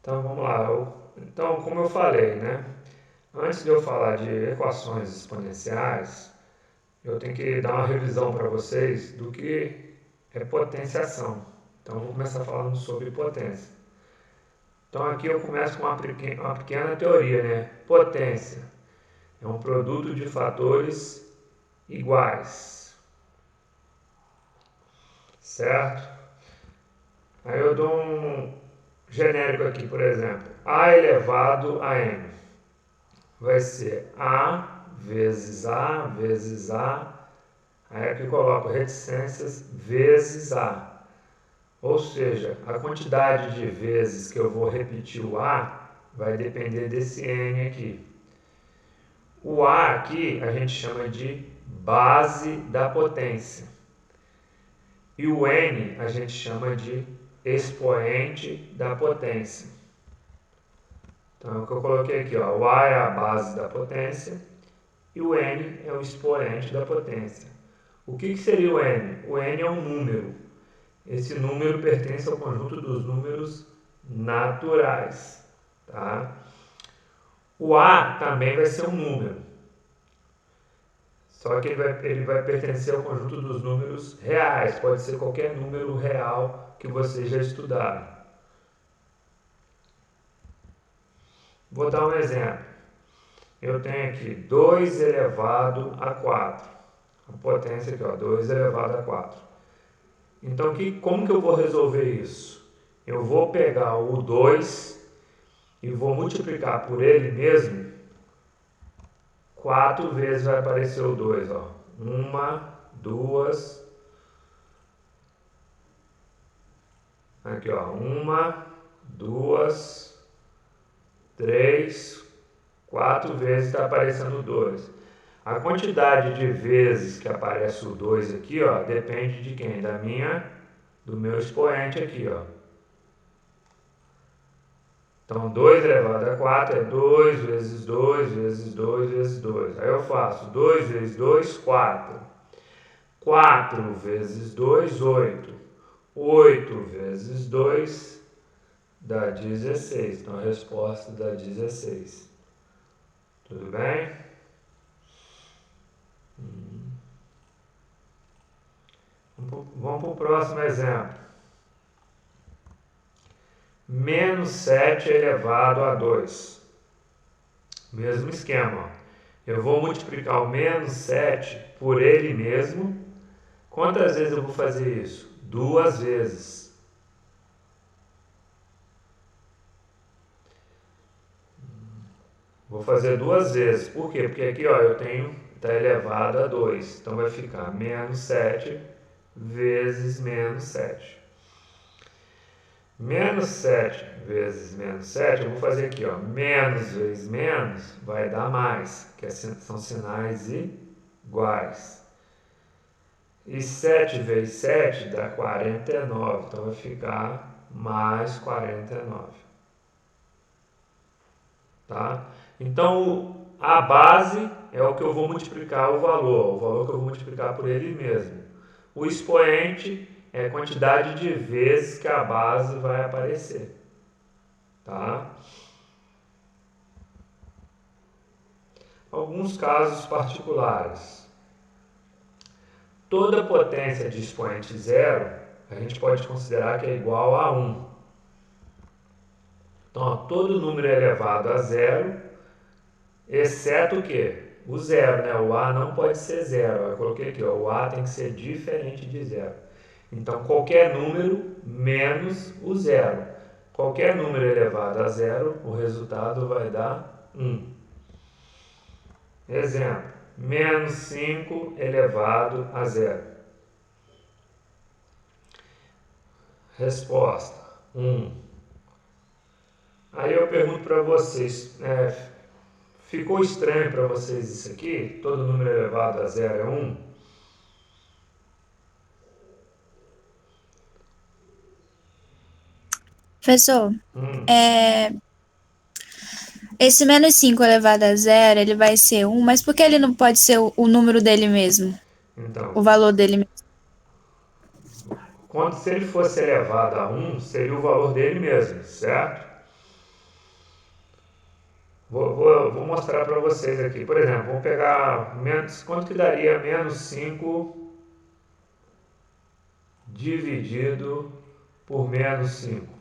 Então vamos lá. Então, como eu falei, né? Antes de eu falar de equações exponenciais, eu tenho que dar uma revisão para vocês do que é potenciação. Então eu vou começar falando sobre potência. Então aqui eu começo com uma pequena teoria, né? Potência é um produto de fatores iguais, certo? Aí eu dou um genérico aqui, por exemplo, a elevado a n vai ser a vezes a, aí aqui eu coloco reticências vezes a, ou seja, a quantidade de vezes que eu vou repetir o a vai depender desse n aqui. O a aqui a gente chama de base da potência e o n a gente chama de expoente da potência. Então, é o que eu coloquei aqui, ó, o A é a base da potência e o N é o expoente da potência. O que seria o N? O N é um número. Esse número pertence ao conjunto dos números naturais. Tá? O A também vai ser um número, só que ele vai pertencer ao conjunto dos números reais. Pode ser qualquer número real que vocês já estudaram. Vou dar um exemplo. Eu tenho aqui 2 elevado a 4. A potência aqui, ó, 2 elevado a 4. Então, como que eu vou resolver isso? Eu vou pegar o 2 e vou multiplicar por ele mesmo. 4 vezes vai aparecer o 2. Ó. 1, 2. Aqui, ó. 1, 2, 3, 4 vezes está aparecendo o 2. A quantidade de vezes que aparece o 2 aqui, ó, depende de quem? Do meu expoente aqui, ó. Então, 2 elevado a 4 é 2 vezes 2 vezes 2 vezes 2. Aí eu faço 2 vezes 2, 4. 4 vezes 2, 8. 8 vezes 2 dá 16. Então, a resposta dá 16. Tudo bem? Vamos para o próximo exemplo. Menos 7 elevado a 2. Mesmo esquema. Ó. Eu vou multiplicar o menos 7 por ele mesmo. Quantas vezes eu vou fazer isso? 2 vezes. Vou fazer 2 vezes. Por quê? Porque aqui ó, eu tenho está elevado a 2. Então vai ficar menos 7 vezes menos 7. Menos 7 vezes menos 7, eu vou fazer aqui, ó, menos vezes menos vai dar mais, que são sinais iguais. E 7 vezes 7 dá 49, então vai ficar mais 49. Tá? Então, a base é o que eu vou multiplicar o valor que eu vou multiplicar por ele mesmo. O expoente é a quantidade de vezes que a base vai aparecer. Tá? Alguns casos particulares. Toda potência de expoente zero, a gente pode considerar que é igual a 1. Então, ó, todo número é elevado a zero, exceto o quê? O zero, né? O A não pode ser zero. Eu coloquei aqui, ó, o A tem que ser diferente de zero. Então, qualquer número menos o zero. Qualquer número elevado a zero, o resultado vai dar 1. Exemplo, menos 5 elevado a zero. Resposta, 1. Aí eu pergunto para vocês, ficou estranho para vocês isso aqui? Todo número elevado a zero é 1? Professor, é, esse menos 5 elevado a zero, ele vai ser um, mas por que ele não pode ser o número dele mesmo? Então, O valor dele mesmo? se ele fosse elevado a 1, seria o valor dele mesmo, certo? Vou mostrar para vocês aqui. Por exemplo, vamos pegar quanto que daria menos 5 dividido por menos 5.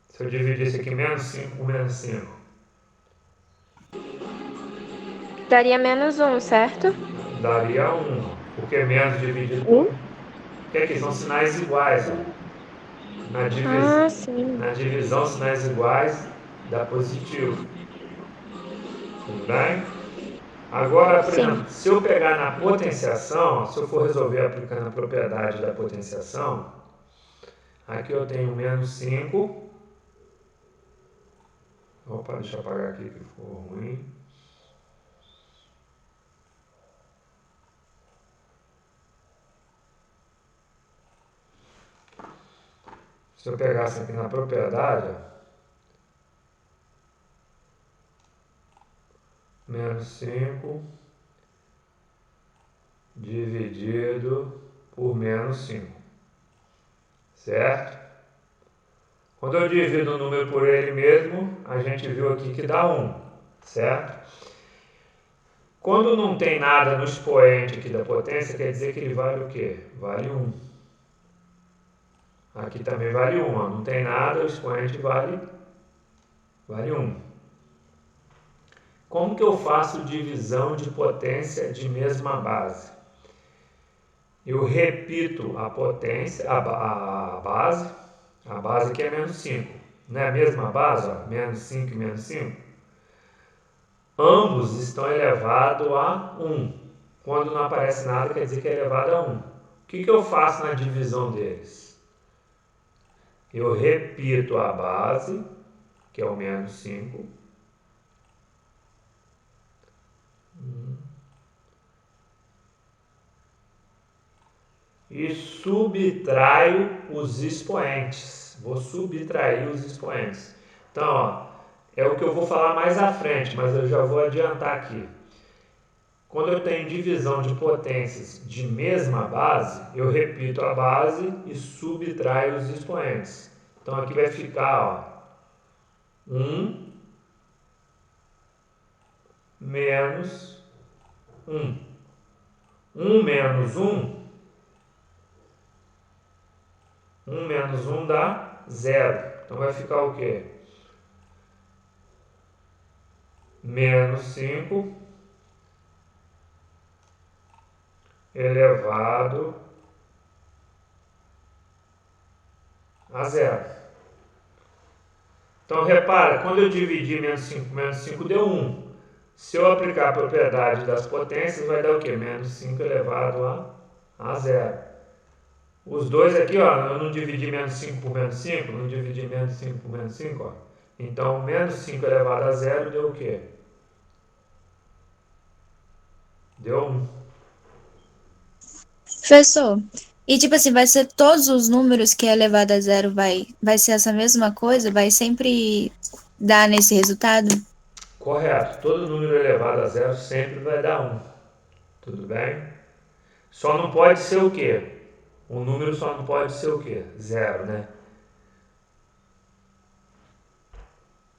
Se eu dividisse aqui menos 5 por menos 5. Daria menos 1, certo? Daria 1. Porque menos dividido por... Porque aqui são sinais iguais. Na divisão, sinais iguais dá positivo. Tudo bem? Agora, por exemplo, se eu pegar na potenciação, se eu for resolver aplicando a propriedade da potenciação, aqui eu tenho menos 5. Opa, deixa eu apagar aqui que ficou ruim. Se eu pegasse aqui na propriedade, menos 5 dividido por menos 5, certo? Quando eu divido o número por ele mesmo, a gente viu aqui que dá 1, certo? Quando não tem nada no expoente aqui da potência, quer dizer que ele vale o quê? Vale 1. Aqui também vale 1, ó. Não tem nada, o expoente vale 1. Como que eu faço divisão de potência de mesma base? Eu repito a potência, a base aqui é menos 5. Não é a mesma base? Ó, menos 5 e menos 5? Ambos estão elevados a 1. Quando não aparece nada, quer dizer que é elevado a 1. O que eu faço na divisão deles? Eu repito a base, que é o menos 5. E subtraio os expoentes. Vou subtrair os expoentes. Então, ó, é o que eu vou falar mais à frente, mas eu já vou adiantar aqui. Quando eu tenho divisão de potências de mesma base, eu repito a base e subtraio os expoentes. Então aqui vai ficar, ó, 1 menos 1. 1 menos 1, 1 menos 1 dá 0. Então vai ficar o quê? Menos 5 elevado a 0. Então, repara, quando eu dividi menos 5 deu 1. Se eu aplicar a propriedade das potências, vai dar o quê? Menos 5 elevado a 0. Os dois aqui, ó, eu não dividi menos 5 por menos 5, não dividi menos 5 por menos 5, ó. Então, menos 5 elevado a 0 deu o quê? Deu 1. Professor, e tipo assim, vai ser todos os números que é elevado a 0 vai ser essa mesma coisa? Vai sempre dar nesse resultado? Correto. Todo número elevado a 0 sempre vai dar 1. Tudo bem? Só não pode ser o quê? O número só não pode ser o quê? 0, né?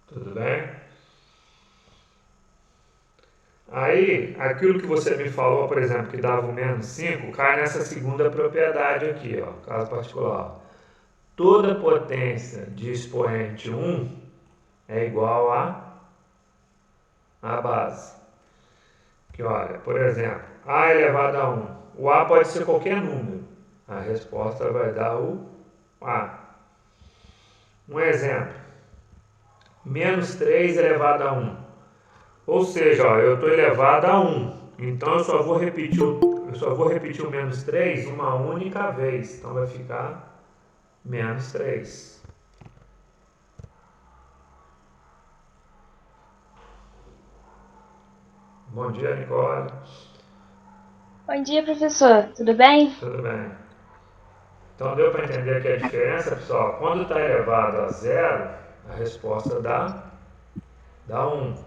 Tudo bem? Aí, aquilo que você me falou, por exemplo, que dava o menos 5, cai nessa segunda propriedade aqui, ó, caso particular. Toda potência de expoente 1 é igual a base. Que olha, por exemplo, A elevado a 1. O A pode ser qualquer número. A resposta vai dar o A. Um exemplo. Menos 3 elevado a 1. Ou seja, ó, eu estou elevado a 1. Então eu só vou repetir o menos 3 uma única vez. Então vai ficar menos 3. Bom dia, Nicole. Bom dia, professor. Tudo bem? Tudo bem. Então deu para entender aqui a diferença, pessoal? Quando está elevado a 0, a resposta dá 1.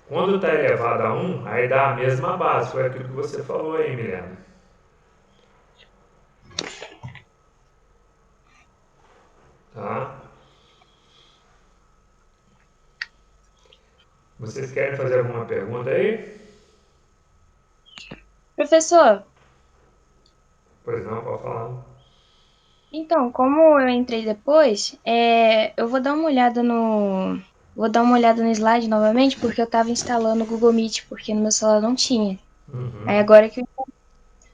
Quando está elevado a 1, aí dá a mesma base. Foi aquilo que você falou aí, Milena. Tá? Vocês querem fazer alguma pergunta aí? Professor, Pois não, pode falar. então, como eu entrei depois, eu vou dar uma olhada no. Vou dar uma olhada no slide novamente, porque eu tava instalando o Google Meet, porque no meu celular não tinha. Aí Uhum. agora que eu.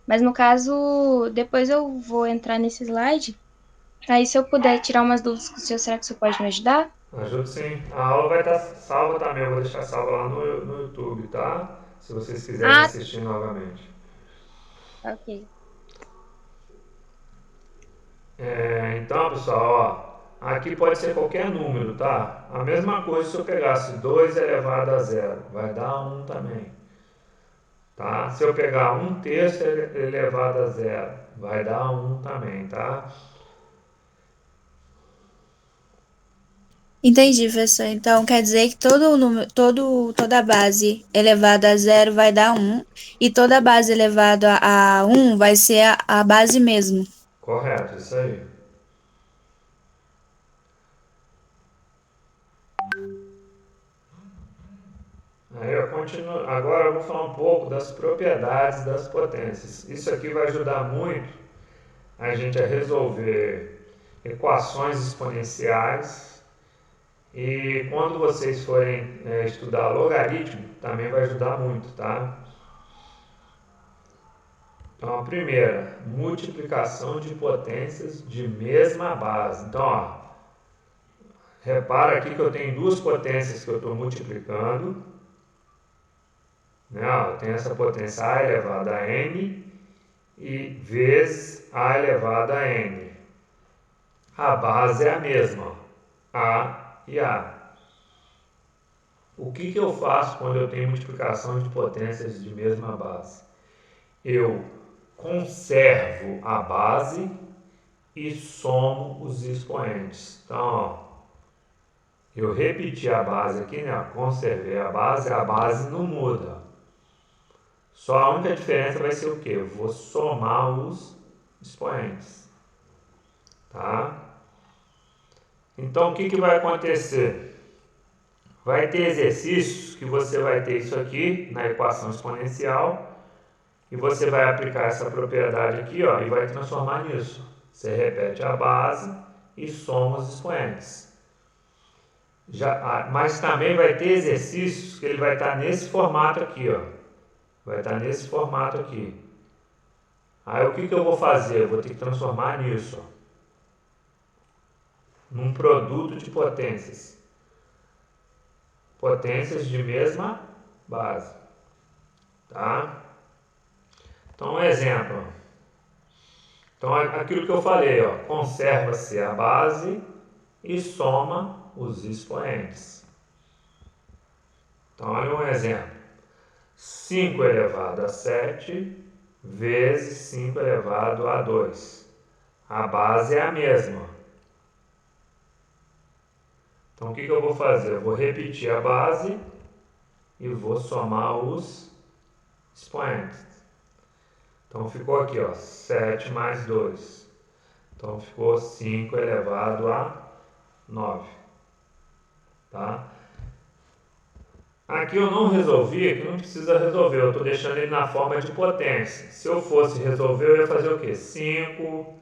Mas no caso, depois eu vou entrar nesse slide. Aí se eu puder tirar umas dúvidas com o senhor, será que o senhor pode me ajudar? Ajudo sim. A aula vai estar salva também, eu vou deixar salva lá no YouTube, tá? Se vocês quiserem Ah, assistir novamente. ok. Então, pessoal, ó, aqui pode ser qualquer número, tá? A mesma coisa se eu pegasse 2 elevado a zero, vai dar 1 também. Tá? Se eu pegar 1/3 elevado a zero, vai dar 1 também, tá? Entendi, professor. Então quer dizer que todo número, toda base elevada a zero vai dar um, e toda base elevada a um vai ser a base mesmo. Correto, isso aí. Aí eu continuo. Agora eu vou falar um pouco das propriedades das potências. Isso aqui vai ajudar muito a gente a resolver equações exponenciais e quando vocês forem estudar logaritmo, também vai ajudar muito, tá? Então, a primeira, multiplicação de potências de mesma base. Então, ó, repara aqui que eu tenho duas potências que eu estou multiplicando. Né? Ó, eu tenho essa potência a elevado a n e vezes a elevado a n. A base é a mesma, ó, a e a. O que eu faço quando eu tenho multiplicação de potências de mesma base? Eu conservo a base e somo os expoentes. Então, ó, eu repeti a base aqui, né? Conservei a base não muda. Só a única diferença vai ser o quê? Eu vou somar os expoentes. Tá? Então, o que vai acontecer? Vai ter exercícios que você vai ter isso aqui na equação exponencial e você vai aplicar essa propriedade aqui, ó, e vai transformar nisso. Você repete a base e soma os expoentes. Mas também vai ter exercícios que ele vai estar nesse formato aqui, ó. Vai estar nesse formato aqui. Aí o que eu vou fazer? Eu vou ter que transformar nisso, ó, num produto de potências. Potências de mesma base. Tá? Então, um exemplo. Então, aquilo que eu falei, ó, conserva-se a base e soma os expoentes. Então, olha um exemplo. 5 elevado a 7 vezes 5 elevado a 2. A base é a mesma. Então, o que eu vou fazer? Eu vou repetir a base e vou somar os expoentes. Então, ficou aqui, ó, 7 mais 2. Então, ficou 5 elevado a 9. Tá? Aqui eu não resolvi, aqui não precisa resolver, eu estou deixando ele na forma de potência. Se eu fosse resolver, eu ia fazer o quê? 5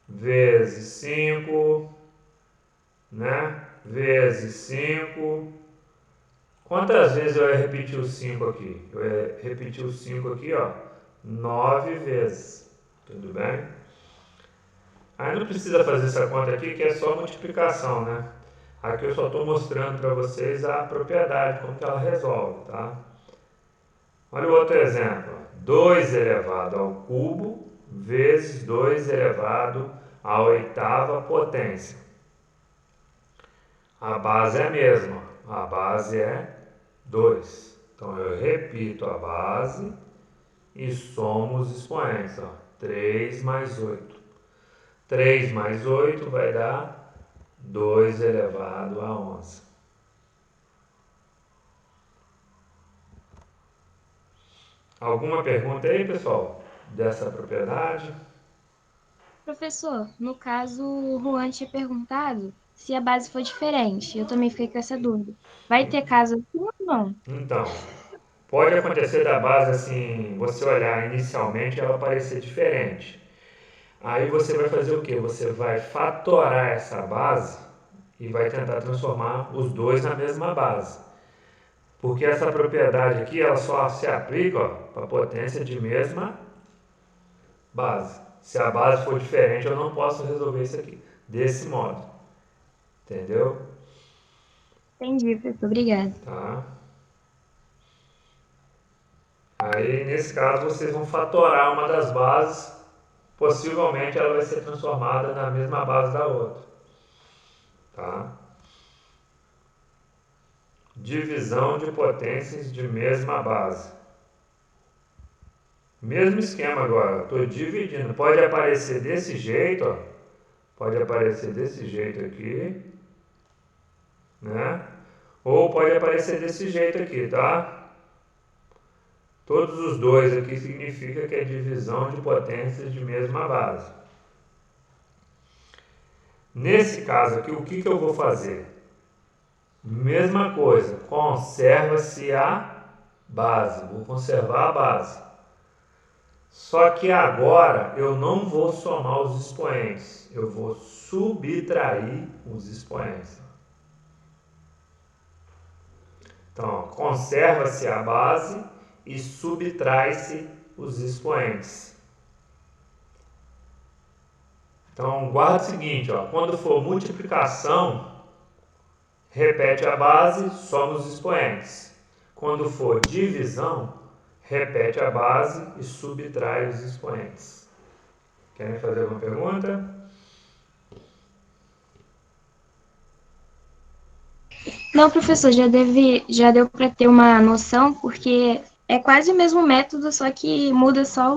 vezes 5, né? Vezes 5. Quantas vezes eu ia repetir o 5 aqui? Eu ia repetir o 5 aqui, ó, 9 vezes. Tudo bem? Aí não precisa fazer essa conta aqui, que é só multiplicação, né? Aqui eu só estou mostrando para vocês a propriedade, como que ela resolve, tá? Olha o outro exemplo. 2 elevado ao cubo vezes 2 elevado à oitava potência. A base é a mesma. A base é 2. Então eu repito a base e somo os expoentes. Ó. 3 mais 8. 3 mais 8 vai dar 2 elevado a 11. Alguma pergunta aí, pessoal, dessa propriedade? Professor, no caso, o Juan tinha perguntado se a base for diferente. Eu também fiquei com essa dúvida. Vai ter caso assim ou não? Então, pode acontecer da base assim, você olhar inicialmente ela parecer diferente. Aí você vai fazer o que? Você vai fatorar essa base e vai tentar transformar os dois na mesma base. Porque essa propriedade aqui ela só se aplica para potência de mesma base. Se a base for diferente, eu não posso resolver isso aqui desse modo. Entendeu? Entendi, professor. Obrigada. Tá? Aí, nesse caso, vocês vão fatorar uma das bases. Possivelmente ela vai ser transformada na mesma base da outra. Tá? Divisão de potências de mesma base. Mesmo esquema agora, estou dividindo. Pode aparecer desse jeito, ó. Pode aparecer desse jeito aqui, né? Ou pode aparecer desse jeito aqui, tá? Todos os dois aqui significa que é divisão de potências de mesma base. Nesse caso aqui, o que eu vou fazer? Mesma coisa, conserva-se a base. Vou conservar a base. Só que agora eu não vou somar os expoentes, eu vou subtrair os expoentes. Então, conserva-se a base e subtrai-se os expoentes. Então, guarda o seguinte, ó, quando for multiplicação, repete a base, soma os expoentes. Quando for divisão, repete a base e subtrai os expoentes. Querem fazer alguma pergunta? Não, professor, já deu para ter uma noção, porque é quase o mesmo método, só que muda só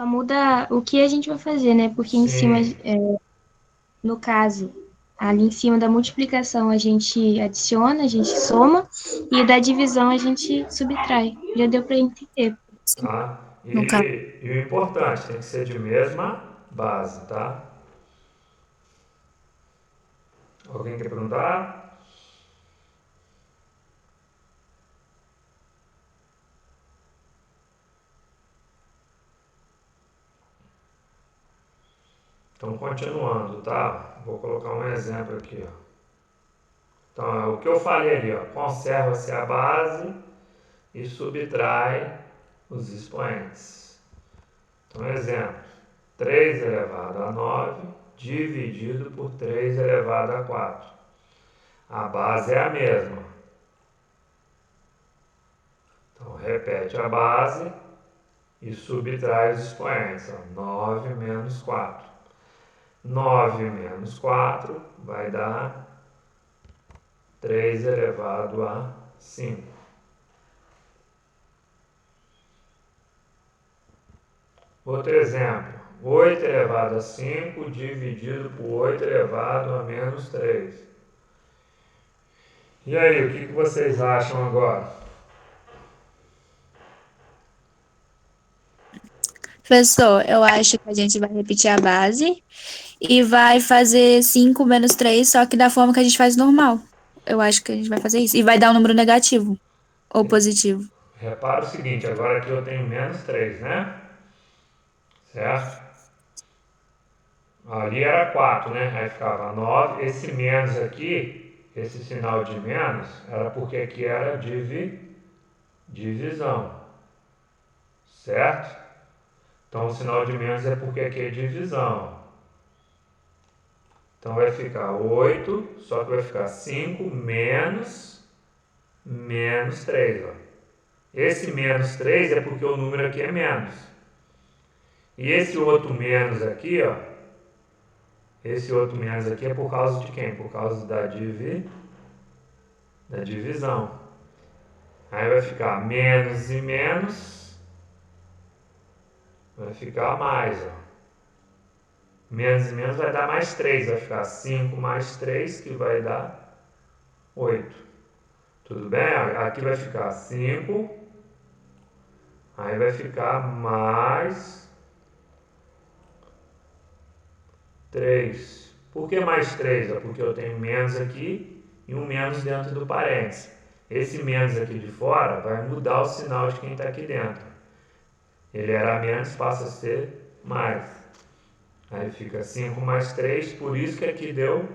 muda o que a gente vai fazer, né? Porque em cima, Sim. no caso, ali em cima da multiplicação a gente adiciona, a gente soma, e da divisão a gente subtrai. Já deu para entender. Tá? No caso. E o importante, tem que ser de mesma base, tá? Alguém quer perguntar? Então, continuando, tá? Vou colocar um exemplo aqui, ó. Então, o que eu falei ali, ó, conserva-se a base e subtrai os expoentes. Então, exemplo, 3 elevado a 9 dividido por 3 elevado a 4. A base é a mesma. Então, repete a base e subtrai os expoentes. Ó, 9 menos 4. 9 menos 4 vai dar 3 elevado a 5. Outro exemplo, 8 elevado a 5 dividido por 8 elevado a menos 3. E aí, o que vocês acham agora? Professor, eu acho que a gente vai repetir a base e vai fazer 5 menos 3, só que da forma que a gente faz normal. Eu acho que a gente vai fazer isso. E vai dar um número negativo ou positivo. Repara o seguinte, agora aqui eu tenho menos 3, né? Certo? Ali era 4, né? Aí ficava 9. Esse menos aqui, esse sinal de menos, era porque aqui era divisão. Certo? Então o sinal de menos é porque aqui é divisão. Então vai ficar 8, só que vai ficar 5 menos 3. Ó. Esse menos 3 é porque o número aqui é menos. E esse outro menos aqui, ó, esse outro menos aqui é por causa de quem? Por causa da divisão. Aí vai ficar menos e menos, vai ficar mais, ó. Menos e menos vai dar mais 3, vai ficar 5 mais 3, que vai dar 8. Tudo bem? Aqui vai ficar 5, aí vai ficar mais 3. Por que mais 3? É porque eu tenho menos aqui e um menos dentro do parênteses. Esse menos aqui de fora vai mudar o sinal de quem está aqui dentro. Ele era menos, passa a ser mais. Aí fica 5 mais 3, por isso que aqui deu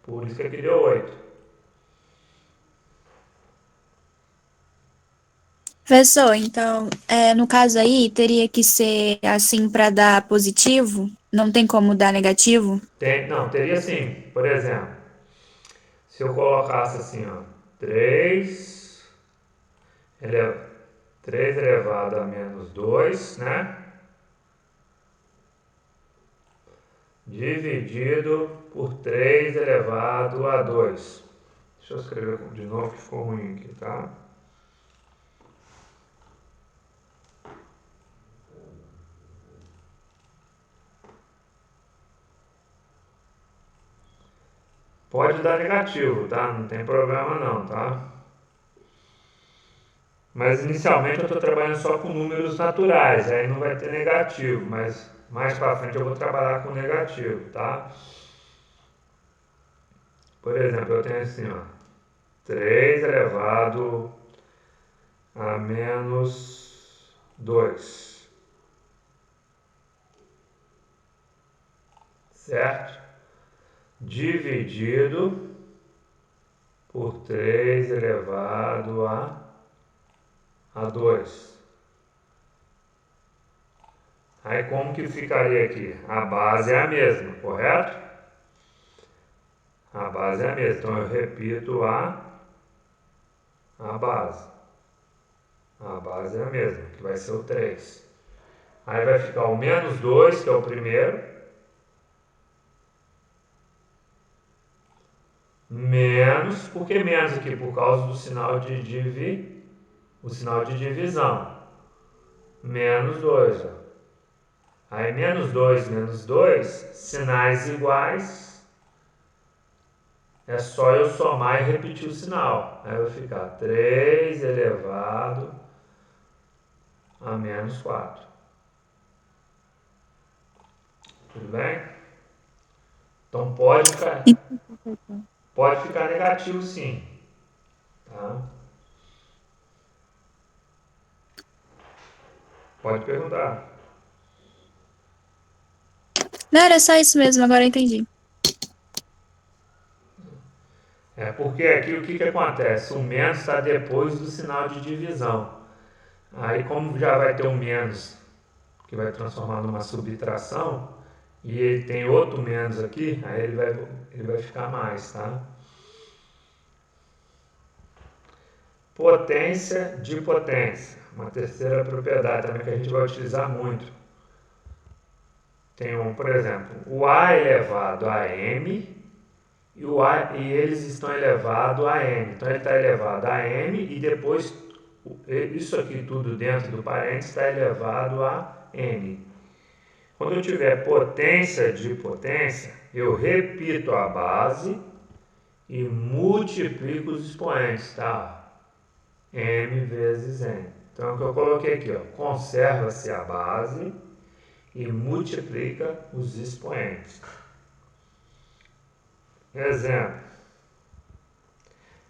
8. Professor, então, no caso aí, teria que ser assim para dar positivo? Não tem como dar negativo? Não, teria sim. Por exemplo, se eu colocasse assim, ó, 3 elevado a menos 2, né? Dividido por 3 elevado a 2. Deixa eu escrever de novo que ficou ruim aqui, tá? Pode dar negativo, tá? Não tem problema não, tá? Mas inicialmente eu estou trabalhando só com números naturais, aí não vai ter negativo, mas mais para frente eu vou trabalhar com negativo, tá? Por exemplo, eu tenho assim, ó, 3 elevado a menos 2, certo? Dividido por 3 elevado a 2. Aí como que ficaria aqui? A base é a mesma, correto? A base é a mesma, então eu repito a base. A base é a mesma, que vai ser o 3. Aí vai ficar o menos 2, que é o primeiro, menos, por que menos aqui? Por causa do sinal de divisão. Menos 2, ó. Aí menos 2, sinais iguais, é só eu somar e repetir o sinal. Aí vai ficar 3 elevado a menos 4. Tudo bem? Então pode ficar negativo sim. Tá? Pode perguntar. Não, era só isso mesmo, agora eu entendi. É porque aqui o que acontece? O menos está depois do sinal de divisão. Aí como já vai ter um menos que vai transformar numa subtração, e ele tem outro menos aqui, aí ele vai ficar mais, tá? Potência de potência, uma terceira propriedade também que a gente vai utilizar muito. Tem por exemplo, o A elevado a M e eles estão elevados a N. Então ele está elevado a M e depois isso aqui tudo dentro do parênteses está elevado a N. Quando eu tiver potência de potência, eu repito a base e multiplico os expoentes, tá? M vezes N. Então, o que eu coloquei aqui, ó, conserva-se a base e multiplica os expoentes. Exemplo.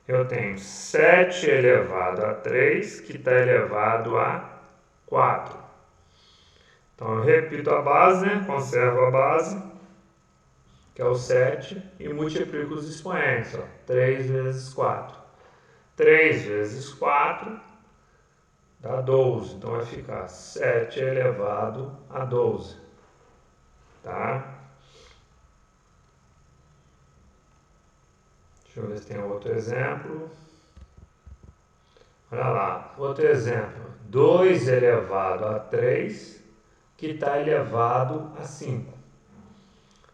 Eu tenho 7 elevado a 3, que está elevado a 4. Então, eu repito a base, né? Conservo a base, que é o 7, e multiplico os expoentes. Ó. 3 vezes 4. 3 vezes 4 dá 12. Então, vai ficar 7 elevado a 12. Tá? Deixa eu ver se tem outro exemplo. Olha lá, outro exemplo. 2 elevado a 3, que está elevado a 5.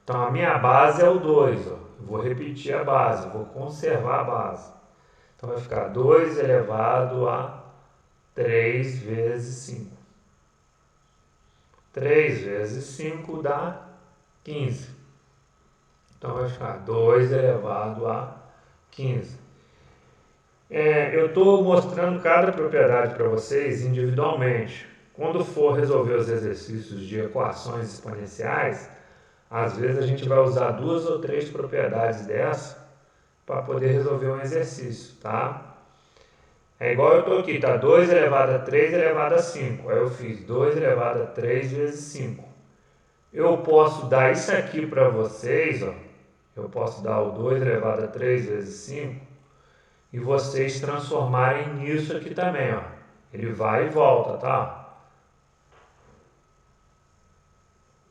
Então, a minha base é o 2. Ó. Eu vou repetir a base, vou conservar a base. Então, vai ficar 2 elevado a 3 vezes 5. 3 vezes 5 dá 15. Então, vai ficar 2 elevado a 15. Eu estou mostrando cada propriedade para vocês individualmente. Quando for resolver os exercícios de equações exponenciais, Às vezes a gente vai usar 2 ou 3 propriedades dessa para poder resolver um exercício, tá? É igual eu estou aqui, tá? 2 elevado a 3 elevado a 5. Aí eu fiz 2 elevado a 3 vezes 5. Eu posso dar isso aqui para vocês, ó. Eu posso dar o 2 elevado a 3 vezes 5 e vocês transformarem nisso aqui também, ó. Ele vai e volta, tá?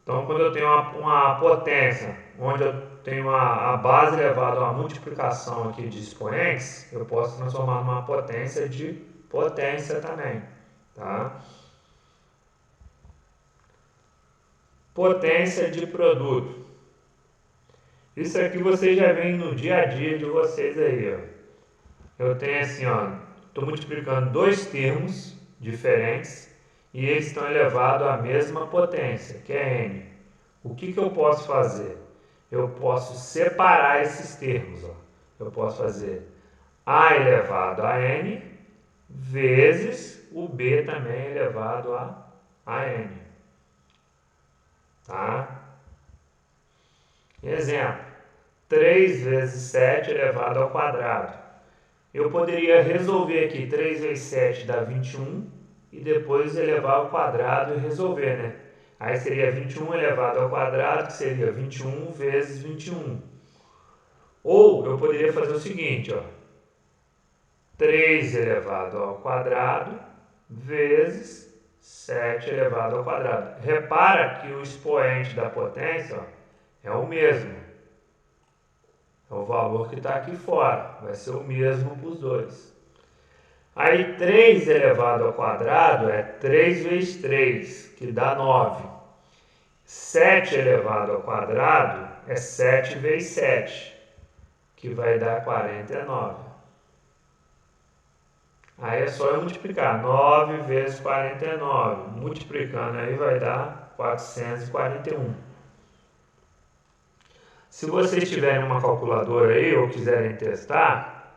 Então, quando eu tenho uma potência, onde eu tenho a base elevada a uma multiplicação aqui de expoentes, eu posso transformar numa potência de potência também, tá? Potência de produto. Isso aqui vocês já veem no dia a dia de vocês aí, ó. Eu tenho assim, ó, estou multiplicando 2 termos diferentes e eles estão elevados à mesma potência, que é n. O que eu posso fazer? Eu posso separar esses termos, ó. Eu posso fazer a elevado a n vezes o b também elevado a n. Tá? Exemplo, 3 vezes 7 elevado ao quadrado. Eu poderia resolver aqui 3 vezes 7 dá 21 e depois elevar ao quadrado e resolver, né? Aí seria 21 elevado ao quadrado, que seria 21 vezes 21. Ou eu poderia fazer o seguinte, ó. 3 elevado ao quadrado vezes 7 elevado ao quadrado. Repara que o expoente da potência, ó, é o mesmo. É o valor que está aqui fora. Vai ser o mesmo para os dois. Aí 3 elevado ao quadrado é 3 vezes 3, que dá 9. 7 elevado ao quadrado é 7 vezes 7, que vai dar 49. Aí é só eu multiplicar. 9 vezes 49. Multiplicando aí vai dar 441. Se vocês tiverem uma calculadora aí ou quiserem testar,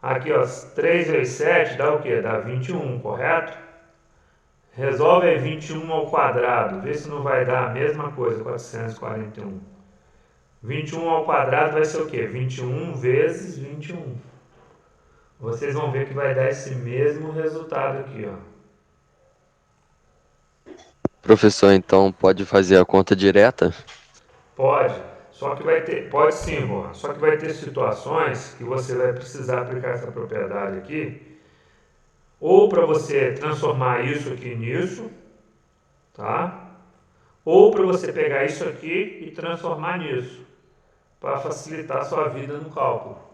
aqui ó, 3 vezes 7 dá o quê? Dá 21, correto? Resolve aí 21 ao quadrado, vê se não vai dar a mesma coisa, 441. 21 ao quadrado vai ser o quê? 21 vezes 21. Vocês vão ver que vai dar esse mesmo resultado aqui, ó. Professor, então pode fazer a conta direta? Pode, só que vai ter, pode sim, Juan, só que vai ter situações que você vai precisar aplicar essa propriedade aqui, ou para você transformar isso aqui nisso, tá? Ou para você pegar isso aqui e transformar nisso, para facilitar a sua vida no cálculo.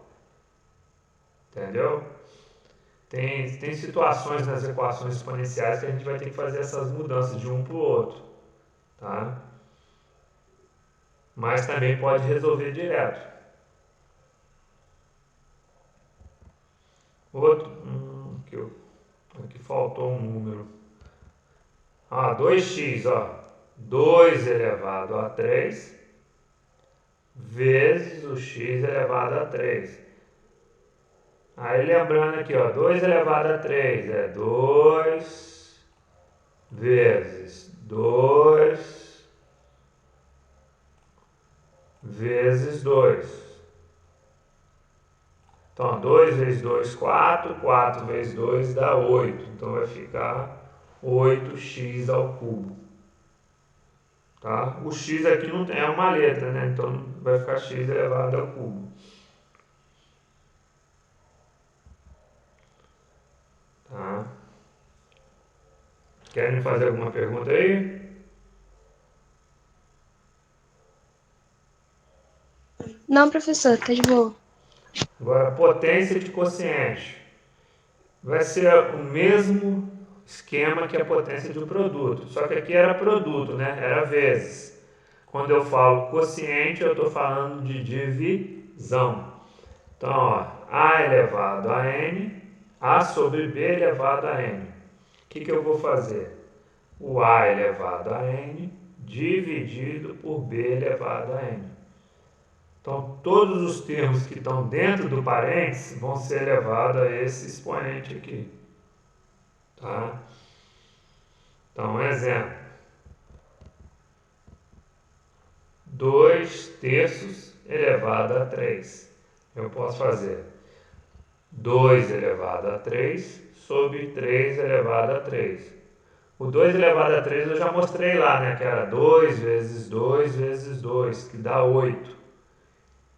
Entendeu? Tem situações nas equações exponenciais que a gente vai ter que fazer essas mudanças de um para o outro, tá? Mas também pode resolver direto. Outro, aqui faltou um número. 2x, ó. 2 elevado a 3 vezes o x elevado a 3. Aí lembrando aqui, ó, 2 elevado a 3 é 2 vezes 2 vezes 2. Então, 2 vezes 2, 4. 4 vezes 2 dá 8. Então, vai ficar 8x ao cubo. Tá? O x aqui não é uma letra, né? Então, vai ficar x elevado ao cubo. Tá? Querem fazer alguma pergunta aí? Não, professor, tá de boa. Agora, potência de quociente. Vai ser o mesmo esquema que a potência de um produto. Só que aqui era produto, né? Era vezes. Quando eu falo quociente, eu estou falando de divisão. Então, ó, A elevado a N, A sobre B elevado a N. O que eu vou fazer? O A elevado a N dividido por B elevado a N. Então, todos os termos que estão dentro do parênteses vão ser elevados a esse expoente aqui. Tá? Então, exemplo. 2 terços elevado a 3. Eu posso fazer 2 elevado a 3 sobre 3 elevado a 3. O 2 elevado a 3 eu já mostrei lá, né? Que era 2 vezes 2 vezes 2, que dá 8.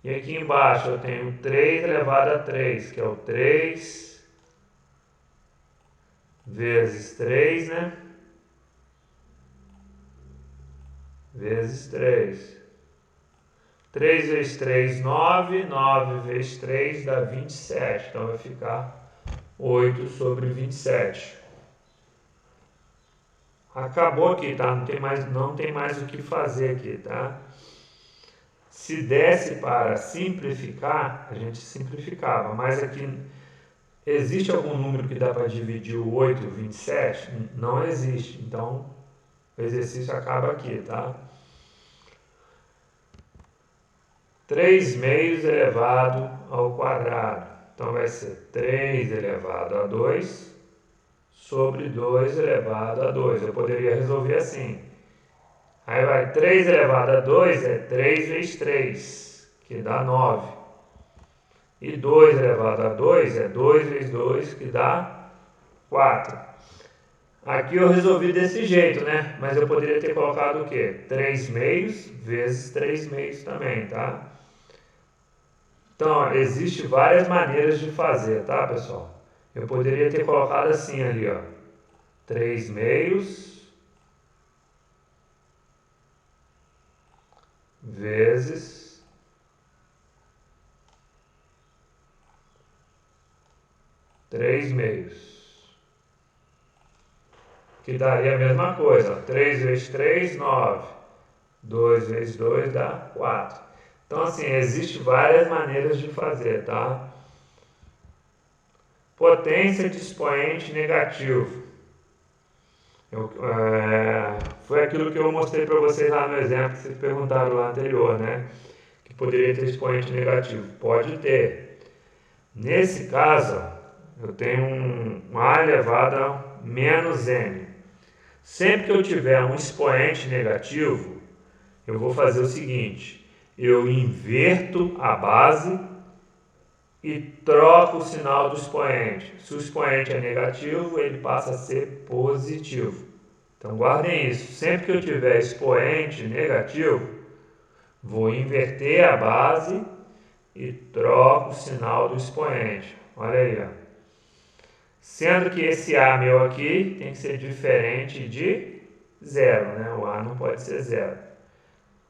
E aqui embaixo eu tenho 3 elevado a 3, que é o 3 vezes 3, né? Vezes 3. 3 vezes 3, 9. 9 vezes 3 dá 27. Então vai ficar 8 sobre 27. Acabou aqui, tá? Não tem mais o que fazer aqui, tá? Se desse para simplificar, a gente simplificava. Mas aqui, existe algum número que dá para dividir o 8 e o 27? Não existe. Então, o exercício acaba aqui, tá? 3 meios elevado ao quadrado. Então, vai ser 3 elevado a 2 sobre 2 elevado a 2. Eu poderia resolver assim. Aí vai 3 elevado a 2 é 3 vezes 3, que dá 9. E 2 elevado a 2 é 2 vezes 2, que dá 4. Aqui eu resolvi desse jeito, né? Mas eu poderia ter colocado o quê? 3 meios vezes 3 meios também, tá? Então, ó, existe várias maneiras de fazer, tá, pessoal? Eu poderia ter colocado assim ali, ó. 3 meios vezes 3 meios, que daria a mesma coisa. 3 vezes 3, 9. 2 vezes 2 dá 4. Então, assim, existem várias maneiras de fazer, tá? Potência de expoente negativo. Foi aquilo que eu mostrei para vocês lá no exemplo que vocês perguntaram lá anterior, né? Que poderia ter expoente negativo. Pode ter. Nesse caso, eu tenho um A elevado a menos N. Sempre que eu tiver um expoente negativo, eu vou fazer o seguinte. Eu inverto a base e troco o sinal do expoente. Se o expoente é negativo, ele passa a ser positivo. Então guardem isso. Sempre que eu tiver expoente negativo, vou inverter a base e troco o sinal do expoente. Olha aí, ó. Sendo que esse A meu aqui tem que ser diferente de 0, né? O A não pode ser 0.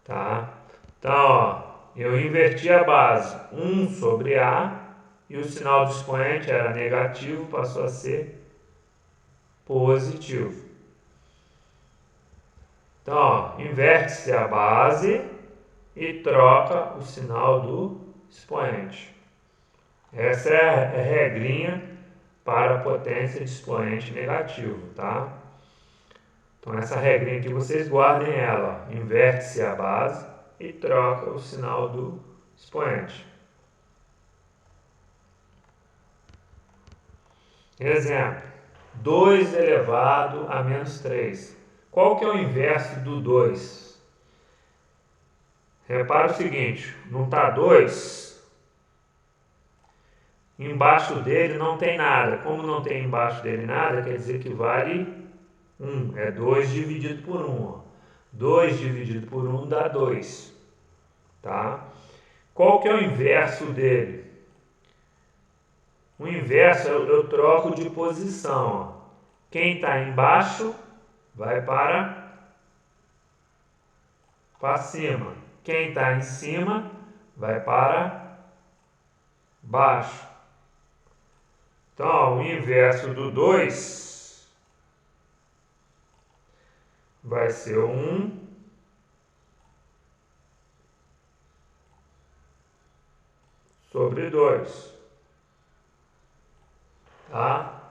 Tá? Então, ó, eu inverti a base 1 sobre A e o sinal do expoente era negativo, passou a ser positivo. Então, ó, inverte-se a base e troca o sinal do expoente. Essa é a regrinha para a potência de expoente negativo, tá? Então, essa regrinha aqui, vocês guardem ela. Inverte-se a base e troca o sinal do expoente. Exemplo. 2 elevado a menos 3. Qual que é o inverso do 2? Repara o seguinte, não está 2... Embaixo dele não tem nada. Como não tem embaixo dele nada, quer dizer que vale 1. É 2 dividido por 1. 2 dividido por 1 dá 2. Tá? Qual que é o inverso dele? O inverso eu troco de posição. Ó. Quem está embaixo vai para cima. Quem está em cima vai para baixo. Então, ó, o inverso do 2 vai ser 1 sobre 2. Tá?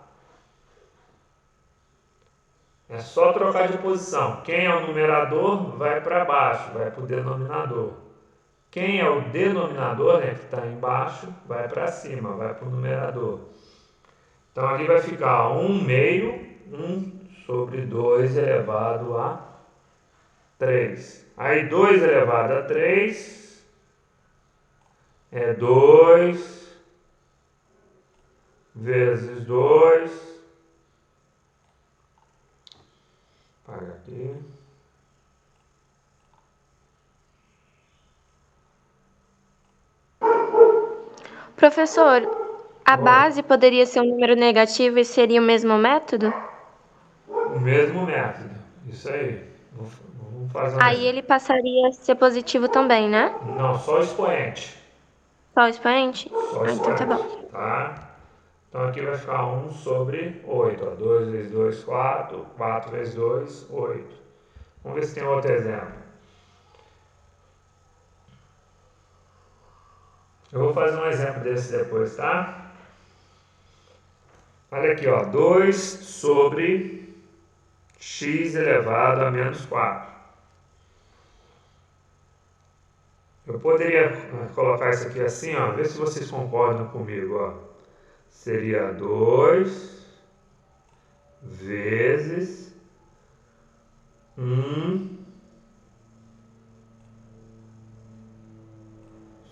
É só trocar de posição. Quem é o numerador vai para baixo, vai para o denominador. Quem é o denominador, né, que está embaixo, vai para cima, vai para o numerador. Então, ali vai ficar 1 meio, 1 sobre 2 elevado a 3. Aí 2 elevado a 3 é 2 vezes 2. Apaga aqui. Professor, a Oi. base poderia ser um número negativo e seria o mesmo método? O mesmo método. Isso aí. Vamos fazer um Aí exemplo. ele passaria a ser positivo também, né? Não, só o expoente. Só o expoente? Só o Ah, então tá expoente. bom. Tá? Então aqui vai ficar 1 sobre 8. Ó. 2 vezes 2, 4. 4 vezes 2, 8. Vamos ver se tem outro exemplo. Eu vou fazer um exemplo desse depois, tá? Olha aqui, ó. 2 sobre x elevado a menos 4. Eu poderia colocar isso aqui assim, ó. Vê se vocês concordam comigo, ó. Seria 2 vezes 1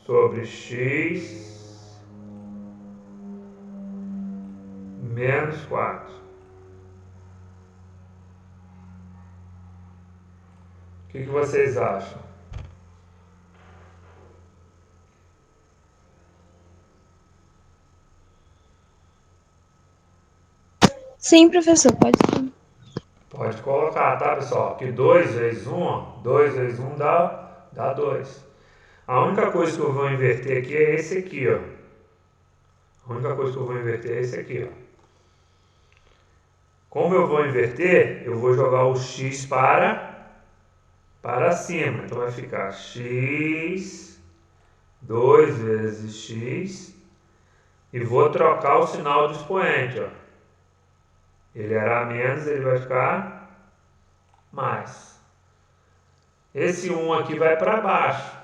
sobre x menos 4. O que vocês acham? Sim, professor, pode sim. Pode colocar, tá, pessoal? Que 2 vezes 1, ó, 2 vezes 1 dá 2. A única coisa que eu vou inverter aqui é esse aqui, ó. A única coisa que eu vou inverter é esse aqui, ó. Como eu vou inverter, eu vou jogar o x para cima. Então vai ficar x, 2 vezes x, e vou trocar o sinal do expoente, ó. Ele era menos, ele vai ficar mais. Esse 1 aqui vai para baixo.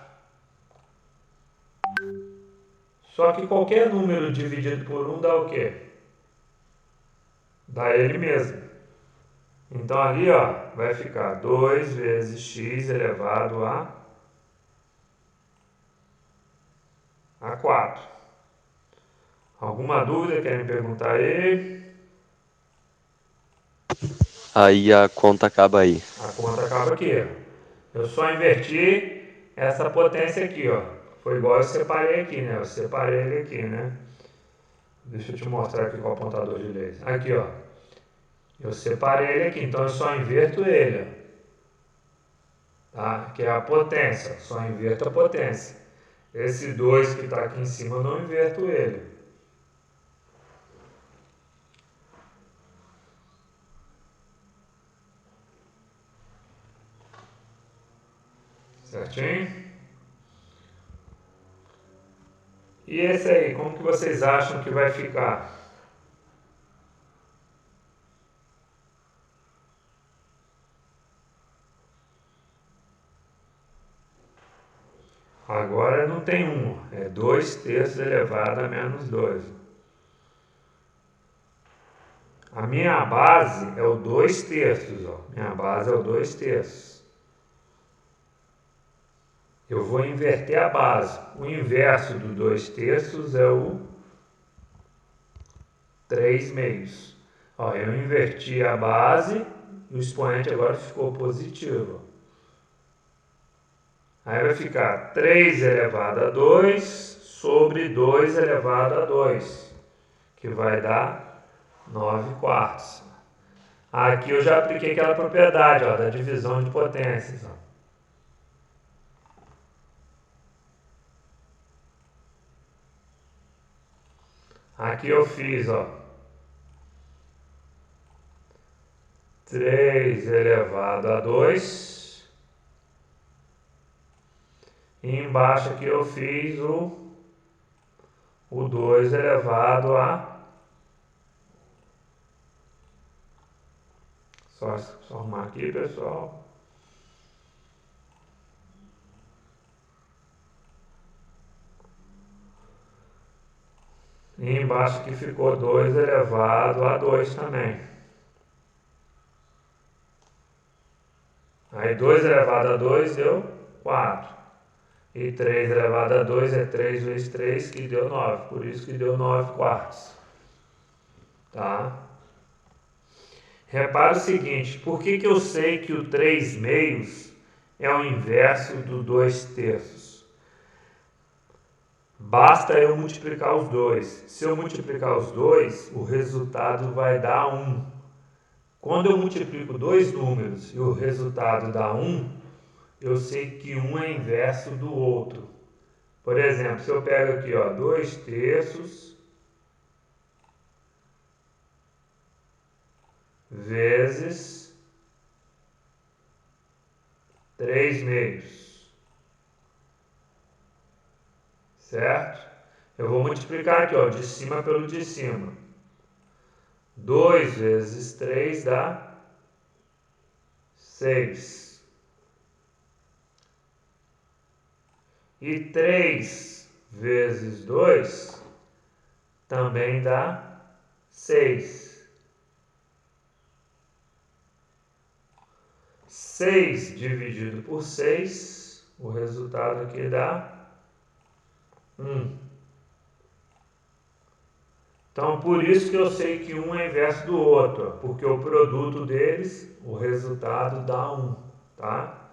Só que qualquer número dividido por 1 dá o quê? Dá ele mesmo. Então ali, ó, vai ficar 2 vezes x elevado a 4. Alguma dúvida? Querem perguntar aí? Aí a conta acaba aí. A conta acaba aqui, ó. Eu só inverti essa potência aqui, ó. Foi igual eu separei aqui, né? Eu separei ele aqui, né? Deixa eu te mostrar aqui com o apontador de laser. Aqui, ó. Eu separei ele aqui, então eu só inverto ele, ó. Tá? Que é a potência. Só inverto a potência. Esse 2 que está aqui em cima, eu não inverto ele. Certinho? E esse aí, como que vocês acham que vai ficar? Agora não tem 1, é 2 terços elevado a menos 2. A minha base é o 2 terços, ó. Minha base é o 2 terços. Eu vou inverter a base. O inverso do 2 terços é o 3 meios. Ó, eu inverti a base e o expoente agora ficou positivo. Aí vai ficar 3 elevado a 2 sobre 2 elevado a 2, que vai dar 9 quartos. Aqui eu já apliquei aquela propriedade, ó, da divisão de potências. Ó. Aqui eu fiz, ó, 3 elevado a 2. E embaixo aqui eu fiz o 2 elevado a... Só arrumar aqui, pessoal. E embaixo aqui ficou 2 elevado a 2 também. Aí 2 elevado a 2 deu 4. E 3 elevado a 2 é 3 vezes 3, que deu 9. Por isso que deu 9 quartos. Tá? Repara o seguinte, por que eu sei que o 3 meios é o inverso do 2 terços? Basta eu multiplicar os dois. Se eu multiplicar os dois, o resultado vai dar 1. Quando eu multiplico dois números e o resultado dá 1, eu sei que um é inverso do outro. Por exemplo, se eu pego aqui, 2 terços vezes 3 meios, certo? Eu vou multiplicar aqui, de cima pelo de cima. 2 vezes 3 dá 6. E 3 vezes 2 também dá 6. 6 dividido por 6, o resultado aqui dá 1. Então, por isso que eu sei que um é inverso do outro, porque o produto deles, o resultado dá 1, tá?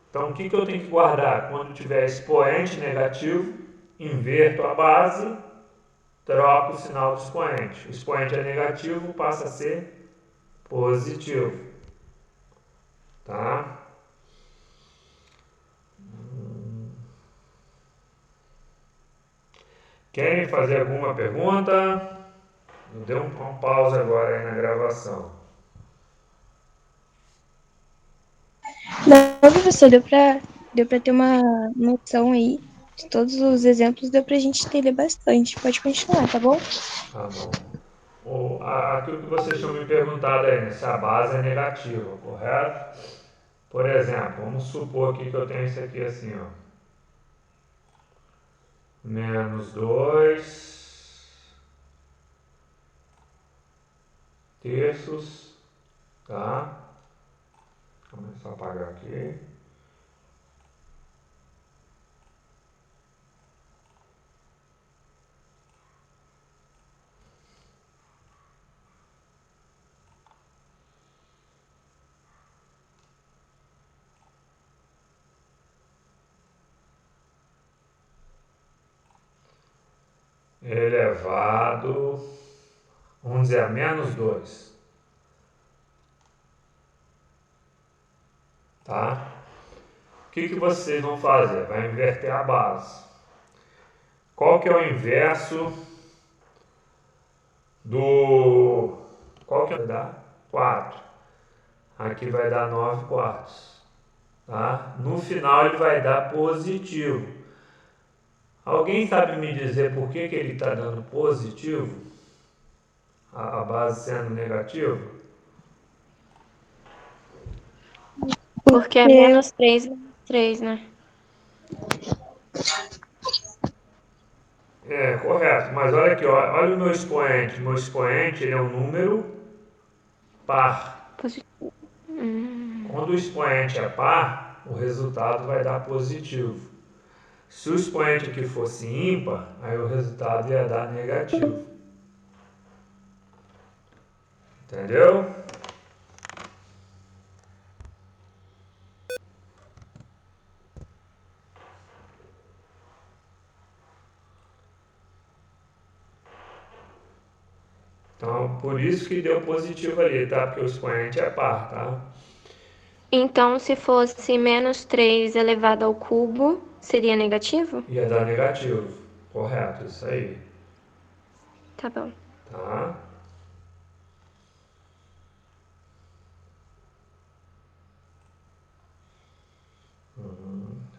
Então, o que eu tenho que guardar? Quando tiver expoente negativo, inverto a base, troco o sinal do expoente. O expoente é negativo, passa a ser positivo. Tá? Querem fazer alguma pergunta? Dê um pause agora aí na gravação. Não, professor, deu pra ter uma noção aí de todos os exemplos, deu pra gente entender bastante. Pode continuar, tá bom? Tá bom. Aquilo que vocês tinham me perguntado aí, né? Se a base é negativa, correto? Por exemplo, vamos supor aqui que eu tenho isso aqui assim, menos 2 terços, tá? Vamos só apagar aqui. Elevado, vamos dizer, a menos 2. Tá? O que vocês vão fazer? Vai inverter a base. Qual que é o inverso do... Qual que vai dar? 4. Aqui vai dar 9 quartos. Tá? No final ele vai dar positivo. Alguém sabe me dizer por que ele está dando positivo? A base sendo negativa? Porque é menos 3 vezes 3, né? É, correto. Mas olha aqui, olha o meu expoente. Meu expoente ele é um número par. Positivo. Quando o expoente é par, o resultado vai dar positivo. Se o expoente aqui fosse ímpar, aí o resultado ia dar negativo. Entendeu? Então, por isso que deu positivo ali, tá? Porque o expoente é par, tá? Então, se fosse menos 3 elevado ao cubo, seria negativo? Ia dar negativo. Correto, isso aí. Tá bom. Tá?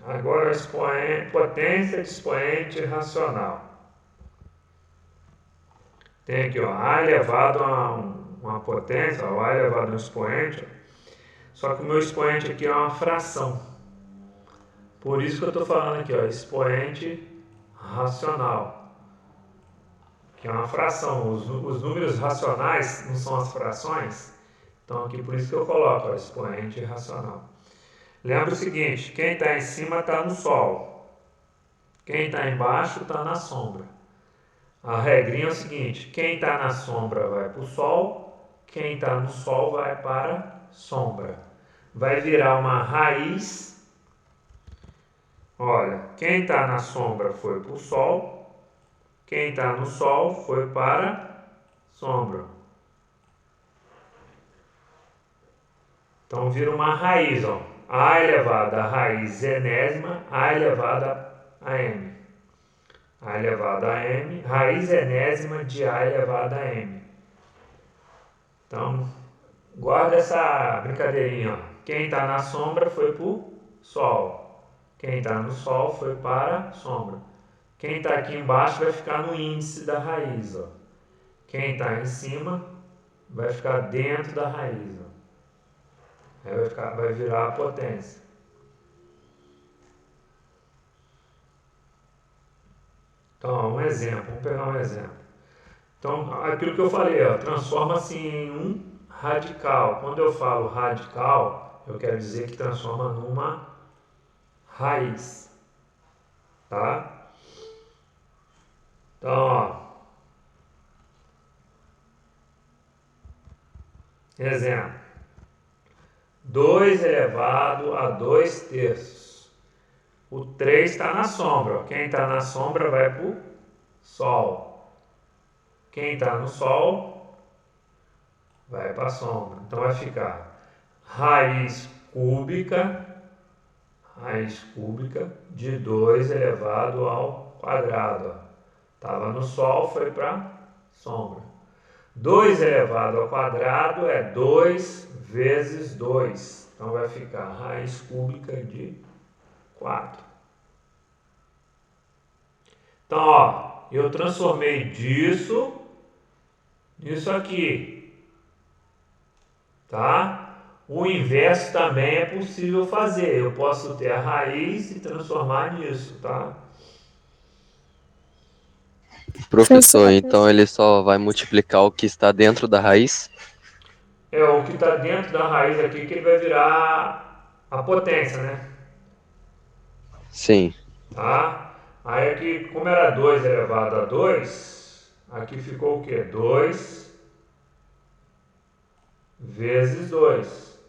Agora, potência de expoente racional. Tem aqui, A elevado a uma potência, A elevado a um expoente. Só que o meu expoente aqui é uma fração. Por isso que eu estou falando aqui, expoente racional. Que é uma fração. Os números racionais não são as frações. Então aqui por isso que eu coloco ó, expoente irracional. Lembra o seguinte, quem está em cima está no sol. Quem está embaixo está na sombra. A regrinha é o seguinte, quem está na sombra vai para o sol, quem está no sol vai para a sombra. Vai virar uma raiz. Olha, quem está na sombra foi para o sol, quem está no sol foi para a sombra. Então vira uma raiz, ó. A elevado a raiz enésima, A elevado a M. A elevado a M, raiz enésima de A elevado a M. Então, guarda essa brincadeirinha, ó. Quem está na sombra foi para o sol. Quem está no sol foi para a sombra. Quem está aqui embaixo vai ficar no índice da raiz, ó. Quem está em cima vai ficar dentro da raiz, ó. Aí vai virar a potência. Então, um exemplo, vamos pegar um exemplo. Então, aquilo que eu falei, ó, transforma-se em um radical. Quando eu falo radical, eu quero dizer que transforma numa raiz. Tá? Então, ó. Exemplo. 2 elevado a 2 terços. O 3 está na sombra. Quem está na sombra vai para o sol. Quem está no sol vai para a sombra. Então vai ficar raiz cúbica de 2 elevado ao quadrado. Estava no sol, foi para a sombra. 2 elevado ao quadrado é 2 vezes 2. Então vai ficar raiz cúbica de 4. Então, ó, eu transformei disso nisso aqui. Tá? O inverso também é possível fazer. Eu posso ter a raiz e transformar nisso, tá? Professor, então ele só vai multiplicar o que está dentro da raiz? É o que está dentro da raiz aqui que ele vai virar a potência, né? Sim. Tá? Aí aqui, como era 2 elevado a 2, aqui ficou o quê? 2 vezes 2.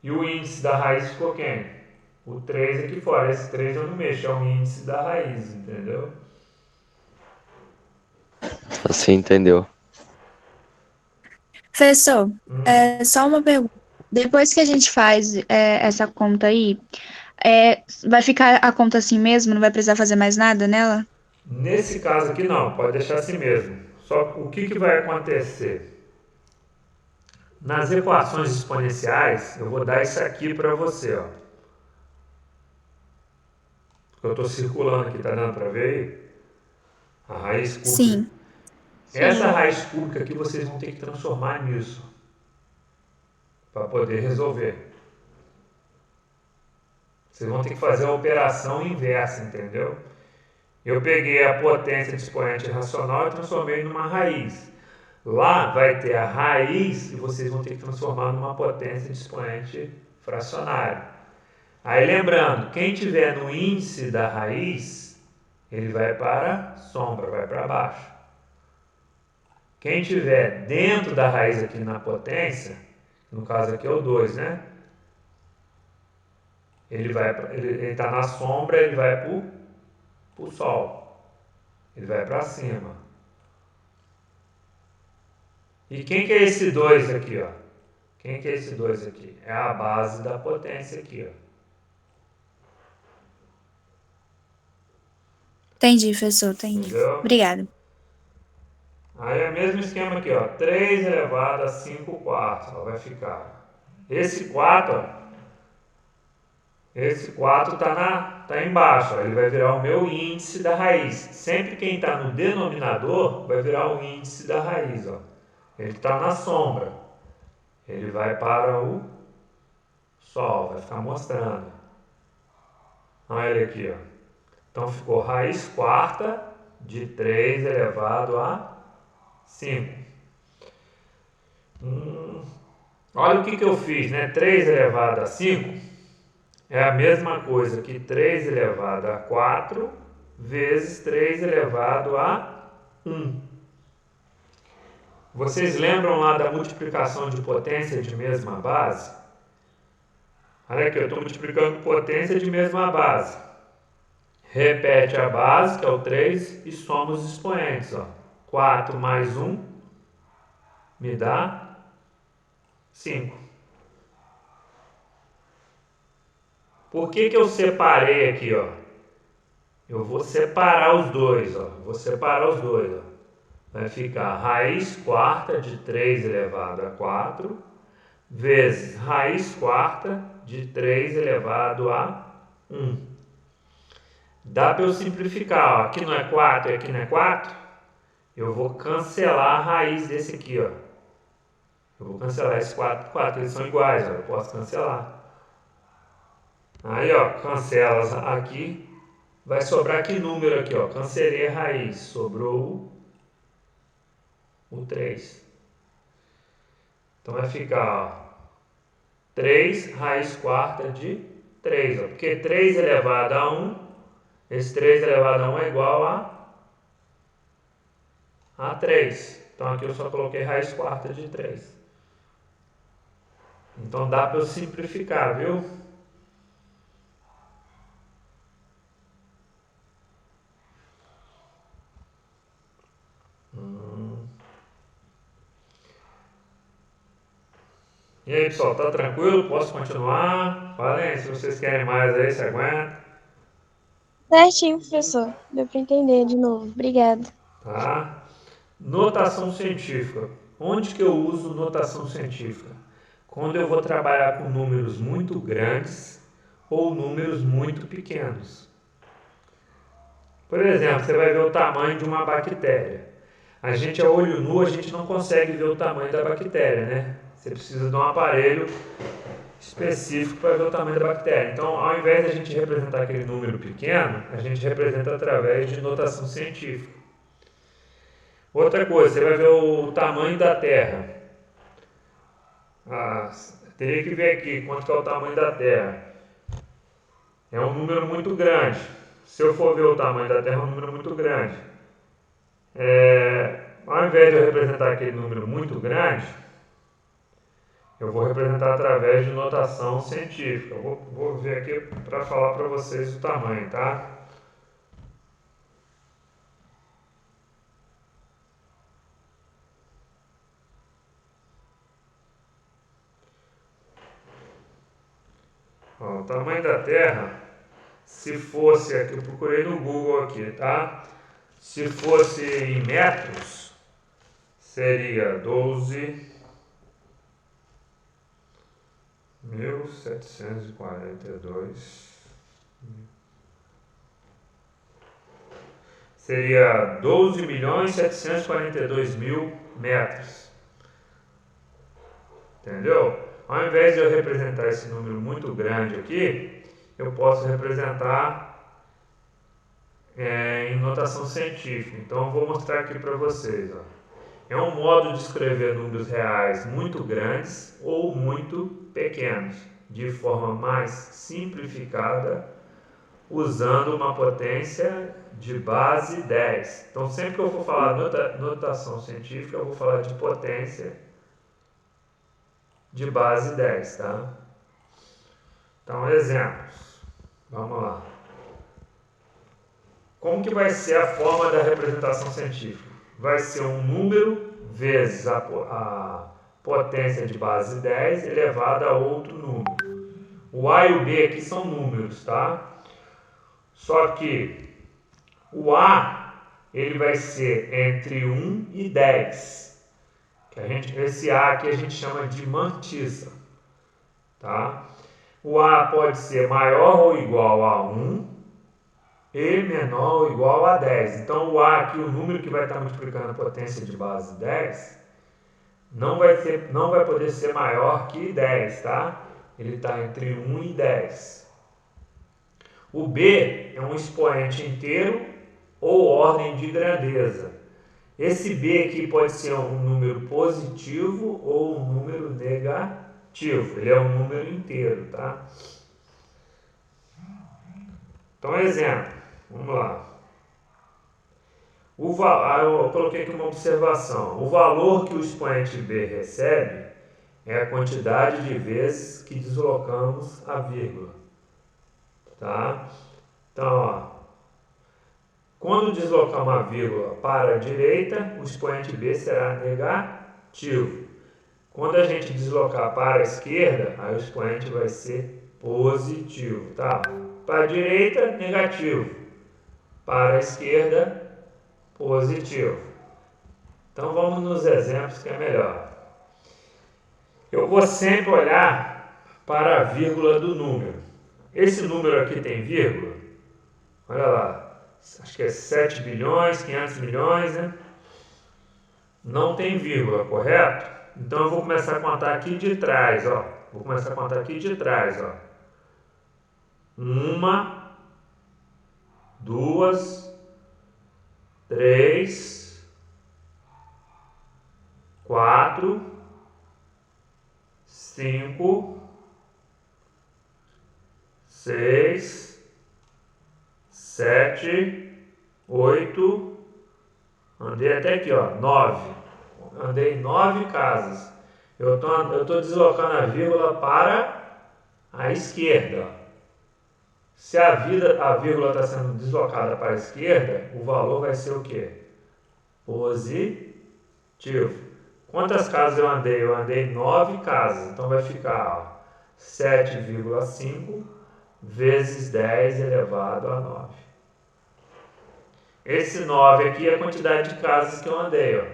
E o índice da raiz ficou quem? O 3 aqui fora. Esse 3 eu não mexo, é o índice da raiz, entendeu? Assim entendeu. Professor, só uma pergunta. Depois que a gente faz essa conta aí, vai ficar a conta assim mesmo? Não vai precisar fazer mais nada nela? Nesse caso aqui não, pode deixar assim mesmo. Só que o que vai acontecer? Nas equações exponenciais, eu vou dar isso aqui para você, ó. Eu estou circulando aqui, tá dando para ver aí? A raiz cúbica. Sim. Essa raiz cúbica aqui vocês vão ter que transformar nisso para poder resolver. Vocês vão ter que fazer a operação inversa, entendeu? Eu peguei a potência de expoente racional e transformei numa raiz. Lá vai ter a raiz e vocês vão ter que transformar numa potência de expoente fracionário. Aí lembrando, quem tiver no índice da raiz, ele vai para a sombra, vai para baixo. Quem tiver dentro da raiz aqui na potência, no caso aqui é o 2, né? Ele está na sombra, ele vai para o sol. Ele vai para cima. E quem que é esse 2 aqui, ó? Quem que é esse 2 aqui? É a base da potência aqui, ó. Entendi, professor, entendi. Entendeu? Obrigada. Aí é o mesmo esquema aqui, ó. 3 elevado a 5 quartos, ó, vai ficar. Esse 4, ó. Esse 4 tá embaixo, ó. Ele vai virar o meu índice da raiz. Sempre quem está no denominador vai virar o índice da raiz, ó. Ele está na sombra. Ele vai para o sol, vai ficar mostrando. Olha ele aqui, ó. Então ficou raiz quarta de 3 elevado a 5. Olha o que eu fiz, né? 3 elevado a 5 é a mesma coisa que 3 elevado a 4 vezes 3 elevado a 1. Vocês lembram lá da multiplicação de potência de mesma base? Olha aqui, eu estou multiplicando potência de mesma base. Repete a base, que é o 3, e soma os expoentes. 4 mais 1 me dá 5. Por que eu separei aqui? Eu vou separar os dois. Vai ficar raiz quarta de 3 elevado a 4 vezes raiz quarta de 3 elevado a 1. Dá para eu simplificar. Aqui não é 4 e aqui não é 4. Eu vou cancelar a raiz desse aqui. Eu vou cancelar esse 4 por 4. Eles são iguais. Eu posso cancelar. Aí, cancela aqui. Vai sobrar que número aqui? Cancelei a raiz. Sobrou o 3. Então vai ficar 3 raiz quarta de 3. Porque 3 elevado a 1, esse 3 elevado a 1 é igual a 3. Então aqui eu só coloquei raiz quarta de 3. Então dá para eu simplificar, viu? E aí, pessoal, tá tranquilo? Posso continuar? Falem, se vocês querem mais aí, você aguenta. Certinho, professor. Deu para entender de novo. Obrigada. Tá? Notação científica. Onde que eu uso notação científica? Quando eu vou trabalhar com números muito grandes ou números muito pequenos. Por exemplo, você vai ver o tamanho de uma bactéria. A gente, a olho nu, a gente não consegue ver o tamanho da bactéria, né? Você precisa de um aparelho específico para ver o tamanho da bactéria. Então, ao invés de a gente representar aquele número pequeno, a gente representa através de notação científica. Outra coisa, você vai ver o tamanho da Terra. Teria que ver aqui quanto que é o tamanho da Terra. É um número muito grande. Se eu for ver o tamanho da Terra, é um número muito grande. Ao invés de eu representar aquele número muito grande, eu vou representar através de notação científica. Eu vou ver aqui para falar para vocês o tamanho, tá? O tamanho da Terra, se fosse aqui, eu procurei no Google aqui, tá? Se fosse em metros, seria 12.742. Seria 12.742.000 metros. Entendeu? Ao invés de eu representar esse número muito grande aqui, eu posso representar em notação científica. Então, eu vou mostrar aqui para vocês. É um modo de escrever números reais muito grandes ou muito pequenos, de forma mais simplificada, usando uma potência de base 10. Então, sempre que eu for falar notação científica, eu vou falar de potência de base 10, tá? Então, exemplos. Vamos lá. Como que vai ser a forma da representação científica? Vai ser um número vezes a potência de base 10 elevada a outro número. O A e o B aqui são números, tá? Só que o A, ele vai ser entre 1 e 10. Esse A aqui a gente chama de mantissa, tá? O A pode ser maior ou igual a 1 e menor ou igual a 10. Então, o A aqui, o número que vai estar multiplicando a potência de base 10, não vai poder ser maior que 10, tá? Ele está entre 1 e 10. O B é um expoente inteiro ou ordem de grandeza. Esse B aqui pode ser um número positivo ou um número negativo. Ele é um número inteiro, tá? Então, exemplo. Vamos lá. Eu coloquei aqui uma observação. O valor que o expoente B recebe é a quantidade de vezes que deslocamos a vírgula. Tá? Então, ó, quando deslocar uma vírgula para a direita, o expoente B será negativo. Quando a gente deslocar para a esquerda, aí o expoente vai ser positivo. Tá? Para a direita, negativo. Para a esquerda, positivo. Então vamos nos exemplos que é melhor. Eu vou sempre olhar para a vírgula do número. Esse número aqui tem vírgula? Olha lá, acho que é 7 bilhões, 500 milhões, né? Não tem vírgula, correto? Então eu vou começar a contar aqui de trás, ó. Vou começar a contar aqui de trás, ó. 1, 2, 3, 4, 5, 6, 7, 8, andei até aqui, ó, 9. Andei 9 casas. Eu tô deslocando a vírgula para a esquerda. Se a vírgula está sendo deslocada para a esquerda, o valor vai ser o quê? Positivo. Quantas casas eu andei? Eu andei 9 casas. Então vai ficar 7,5 vezes 10 elevado a 9. Esse 9 aqui é a quantidade de casas que eu andei. Ó.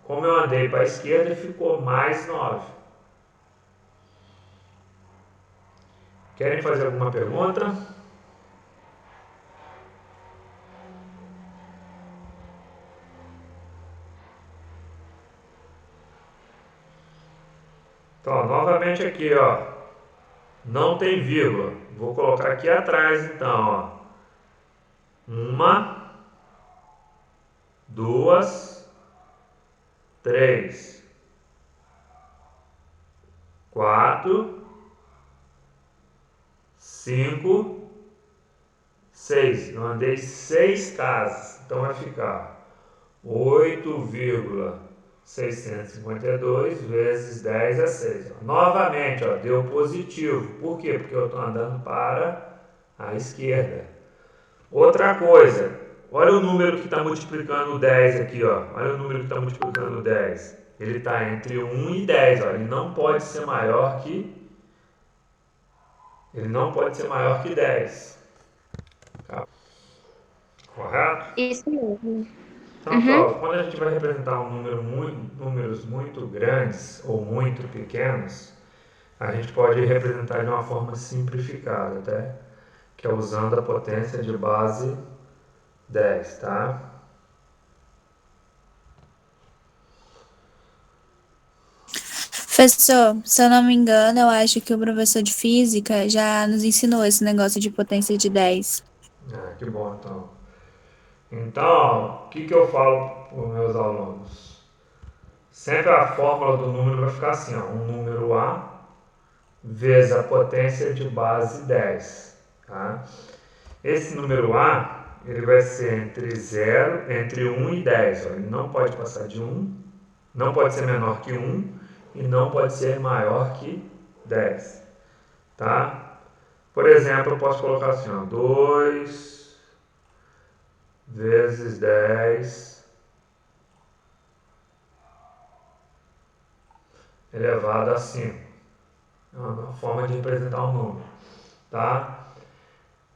Como eu andei para a esquerda, ficou mais 9. Querem fazer alguma pergunta? Então, novamente aqui, ó. Não tem vírgula. Vou colocar aqui atrás, então, ó. 1, 2, 3, 4, 5, 6. Eu andei 6 casas. Então vai ficar 8,652 vezes 10 a 6. Novamente, ó, deu positivo. Por quê? Porque eu estou andando para a esquerda. Outra coisa, olha o número que está multiplicando 10 aqui. Ó. Olha o número que está multiplicando 10. Ele está entre 1 e 10. Ó. Ele não pode ser maior que 10. Tá. Correto? Isso mesmo. Então, pessoal, quando a gente vai representar números muito grandes ou muito pequenos, a gente pode representar de uma forma simplificada, tá? Que é usando a potência de base 10, tá? Professor, se eu não me engano, eu acho que o professor de física já nos ensinou esse negócio de potência de 10. Que bom, então. Então, o que eu falo para os meus alunos? Sempre a fórmula do número vai ficar assim, ó, um número A vezes a potência de base 10. Tá? Esse número A, ele vai ser entre 1 e 10. Ó. Ele não pode passar de 1, não pode ser menor que 1 e não pode ser maior que 10. Tá? Por exemplo, eu posso colocar assim, ó, 2 vezes 10 elevado a 5. É uma forma de representar um número. Tá?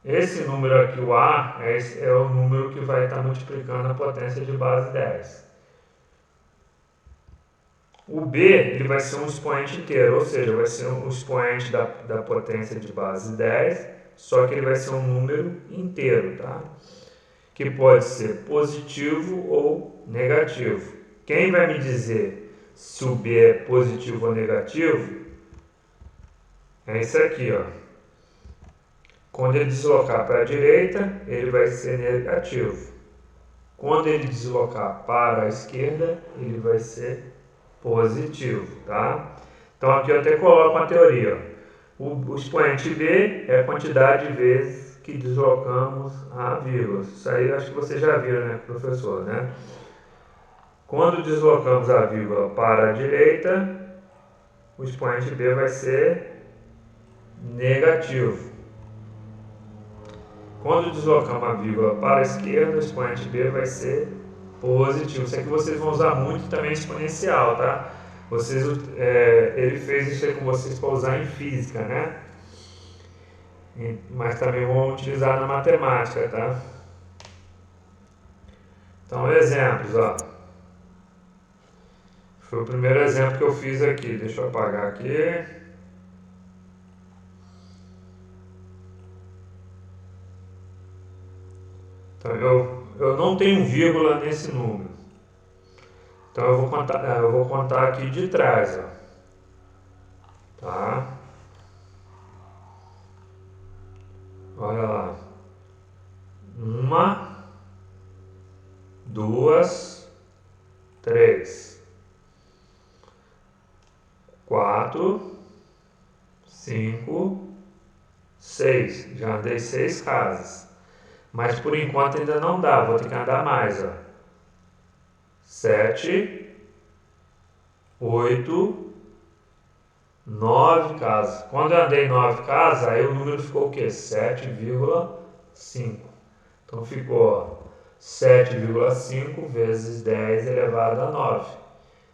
Esse número aqui, o A, é o número que vai estar multiplicando a potência de base 10. O B, ele vai ser um expoente inteiro, ou seja, vai ser um expoente da potência de base 10, só que ele vai ser um número inteiro, tá? Que pode ser positivo ou negativo. Quem vai me dizer se o B é positivo ou negativo? É isso aqui, ó. Quando ele deslocar para a direita, ele vai ser negativo. Quando ele deslocar para a esquerda, ele vai ser positivo, tá? Então aqui eu até coloco uma teoria. O expoente B é a quantidade de vezes que deslocamos a vírgula. Isso aí eu acho que você já viu, né, professor, né? Quando deslocamos a vírgula para a direita, o expoente B vai ser negativo. Quando deslocamos a vírgula para a esquerda, o expoente B vai ser positivo. Isso aqui vocês vão usar muito também exponencial, tá? Ele fez isso aí com vocês para usar em física, né? Mas também vão utilizar na matemática, tá? Então, exemplos, ó. Foi o primeiro exemplo que eu fiz aqui. Deixa eu apagar aqui. Então, eu não tenho vírgula nesse número. Então, eu vou contar aqui de trás, ó. Tá? Olha lá. 1, 2, 3, 4, 5, 6. Já andei 6 casas. Mas por enquanto ainda não dá, vou ter que andar mais, ó. 7, 8, 9 casas. Quando eu andei 9 casas, aí o número ficou o quê? 7,5. Então ficou 7,5 vezes 10 elevado a 9.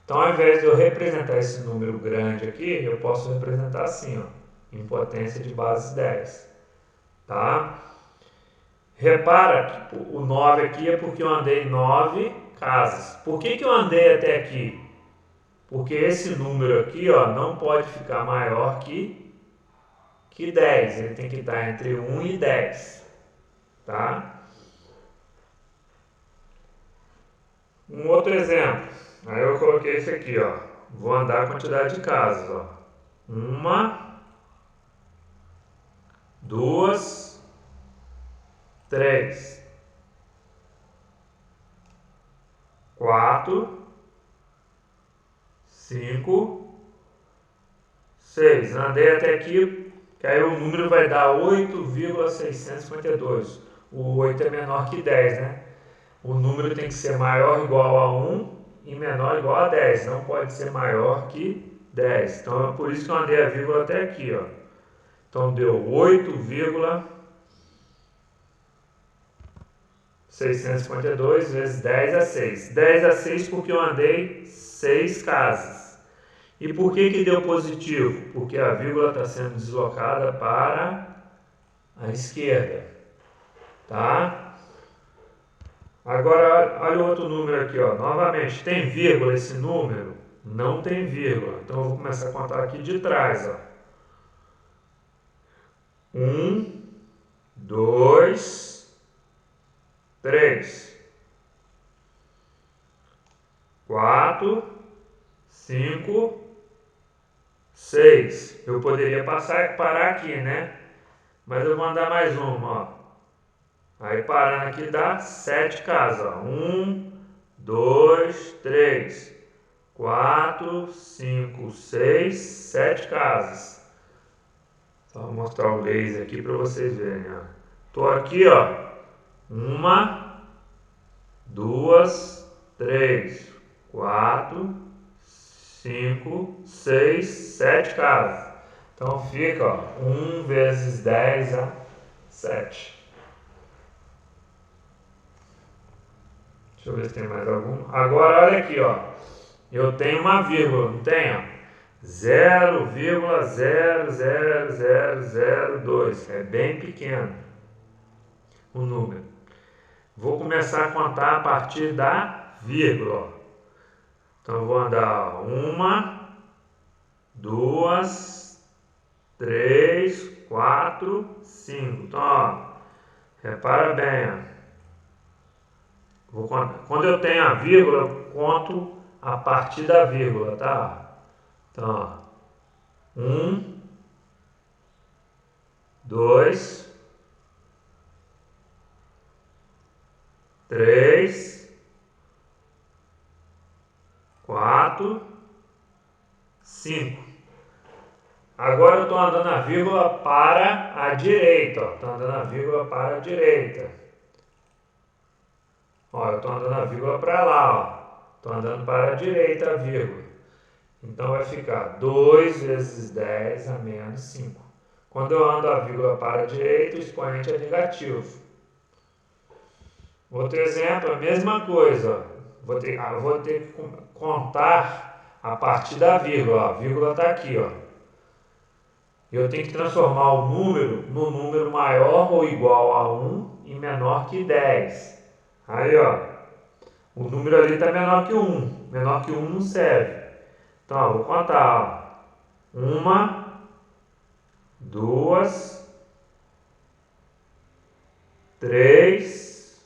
Então, ao invés de eu representar esse número grande aqui, eu posso representar assim, ó, em potência de base 10. Tá? Repara que o 9 aqui é porque eu andei 9 casas. Por que eu andei até aqui? Porque esse número aqui, ó, não pode ficar maior que 10. Ele tem que estar entre 1 e 10. Tá? Um outro exemplo. Aí eu coloquei esse aqui, ó. Vou andar a quantidade de casas, ó. 1, 2, 3, 4, 5, 6. Andei até aqui, que aí o número vai dar 8,652. O 8 é menor que 10, né? O número tem que ser maior ou igual a 1 e menor ou igual a 10. Não pode ser maior que 10. Então, é por isso que eu andei a vírgula até aqui, ó. Então, deu 8,652 vezes 10 a 6. 10 a 6 porque eu andei 6 casas. E por que deu positivo? Porque a vírgula está sendo deslocada para a esquerda. Tá? Agora, olha o outro número aqui, ó. Novamente, tem vírgula esse número? Não tem vírgula. Então, eu vou começar a contar aqui de trás, ó. 1, 2, 3, 4, 5, 6. Eu poderia parar aqui, né? Mas eu vou andar mais uma, ó. Aí parando aqui dá 7 casas, ó. 1, 2, 3, 4, 5, 6, 7 casas. Só vou mostrar o laser aqui para vocês verem, ó. Tô aqui, ó. 1, 2, 3, 4, 5, 6, 7 casas. Então fica, ó, 1 vezes 10 a 7. Deixa eu ver se tem mais algum. Agora, olha aqui, ó. Eu tenho uma vírgula, não tenho? 0,00002. É bem pequeno o número. Vou começar a contar a partir da vírgula, ó. Então, eu vou andar 1, 2, 3, 4, 5. Então, ó, repara bem, ó. Quando eu tenho a vírgula, eu conto a partir da vírgula, tá? Então, ó, 1, 2, 3, 4, 5. Agora eu estou andando a vírgula para a direita. Estou andando a vírgula para a direita. Ó, eu estou andando a vírgula para lá. Estou andando para a direita a vírgula. Então vai ficar 2 vezes 10 a menos 5. Quando eu ando a vírgula para a direita, o expoente é negativo. Outro exemplo, a mesma coisa. Vou ter que contar a partir da vírgula. Ó. A vírgula está aqui. Ó. Eu tenho que transformar o número no número maior ou igual a 1 e menor que 10. Aí, ó, o número ali está menor que 1. Menor que 1 não serve. Então, ó, vou contar. Ó. 1, 2, 3,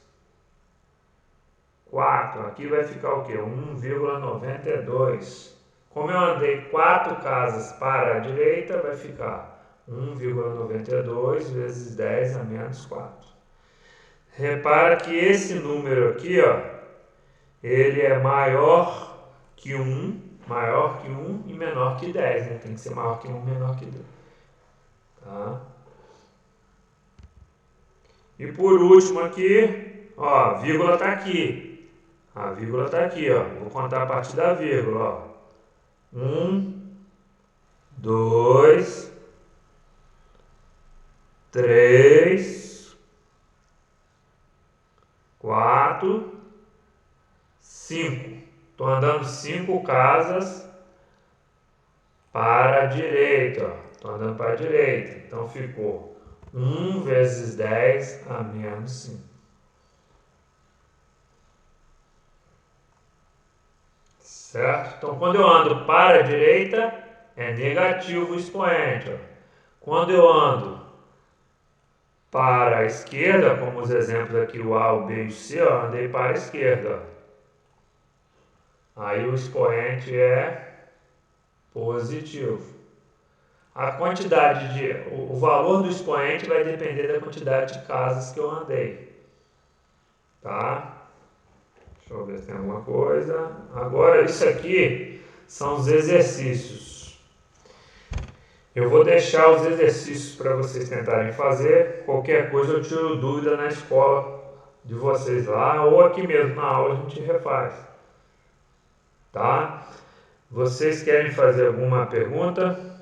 4. Aqui vai ficar o quê? 1,92. Como eu andei 4 casas para a direita, vai ficar 1,92 vezes 10 a menos 4. Repara que esse número aqui, ó, ele é maior que 1 e menor que 10. Né? Tem que ser maior que 1 e menor que 10. Tá? E por último aqui, ó, a vírgula está aqui. A vírgula está aqui, ó. Vou contar a partir da vírgula, ó. 1, 2, 3, 4, 5. Estou andando 5 casas para a direita. Estou andando para a direita. Então ficou 1 vezes 10 a menos 5. Certo? Então, quando eu ando para a direita, é negativo o expoente. Ó. Quando eu ando para a esquerda, como os exemplos aqui, o A, o B e o C, ó, andei para a esquerda. Ó. Aí o expoente é positivo. A quantidade o valor do expoente vai depender da quantidade de casas que eu andei. Tá? Deixa eu ver se tem alguma coisa. Agora, isso aqui são os exercícios. Eu vou deixar os exercícios para vocês tentarem fazer. Qualquer coisa eu tiro dúvida na escola de vocês lá, ou aqui mesmo na aula a gente refaz. Tá? Vocês querem fazer alguma pergunta?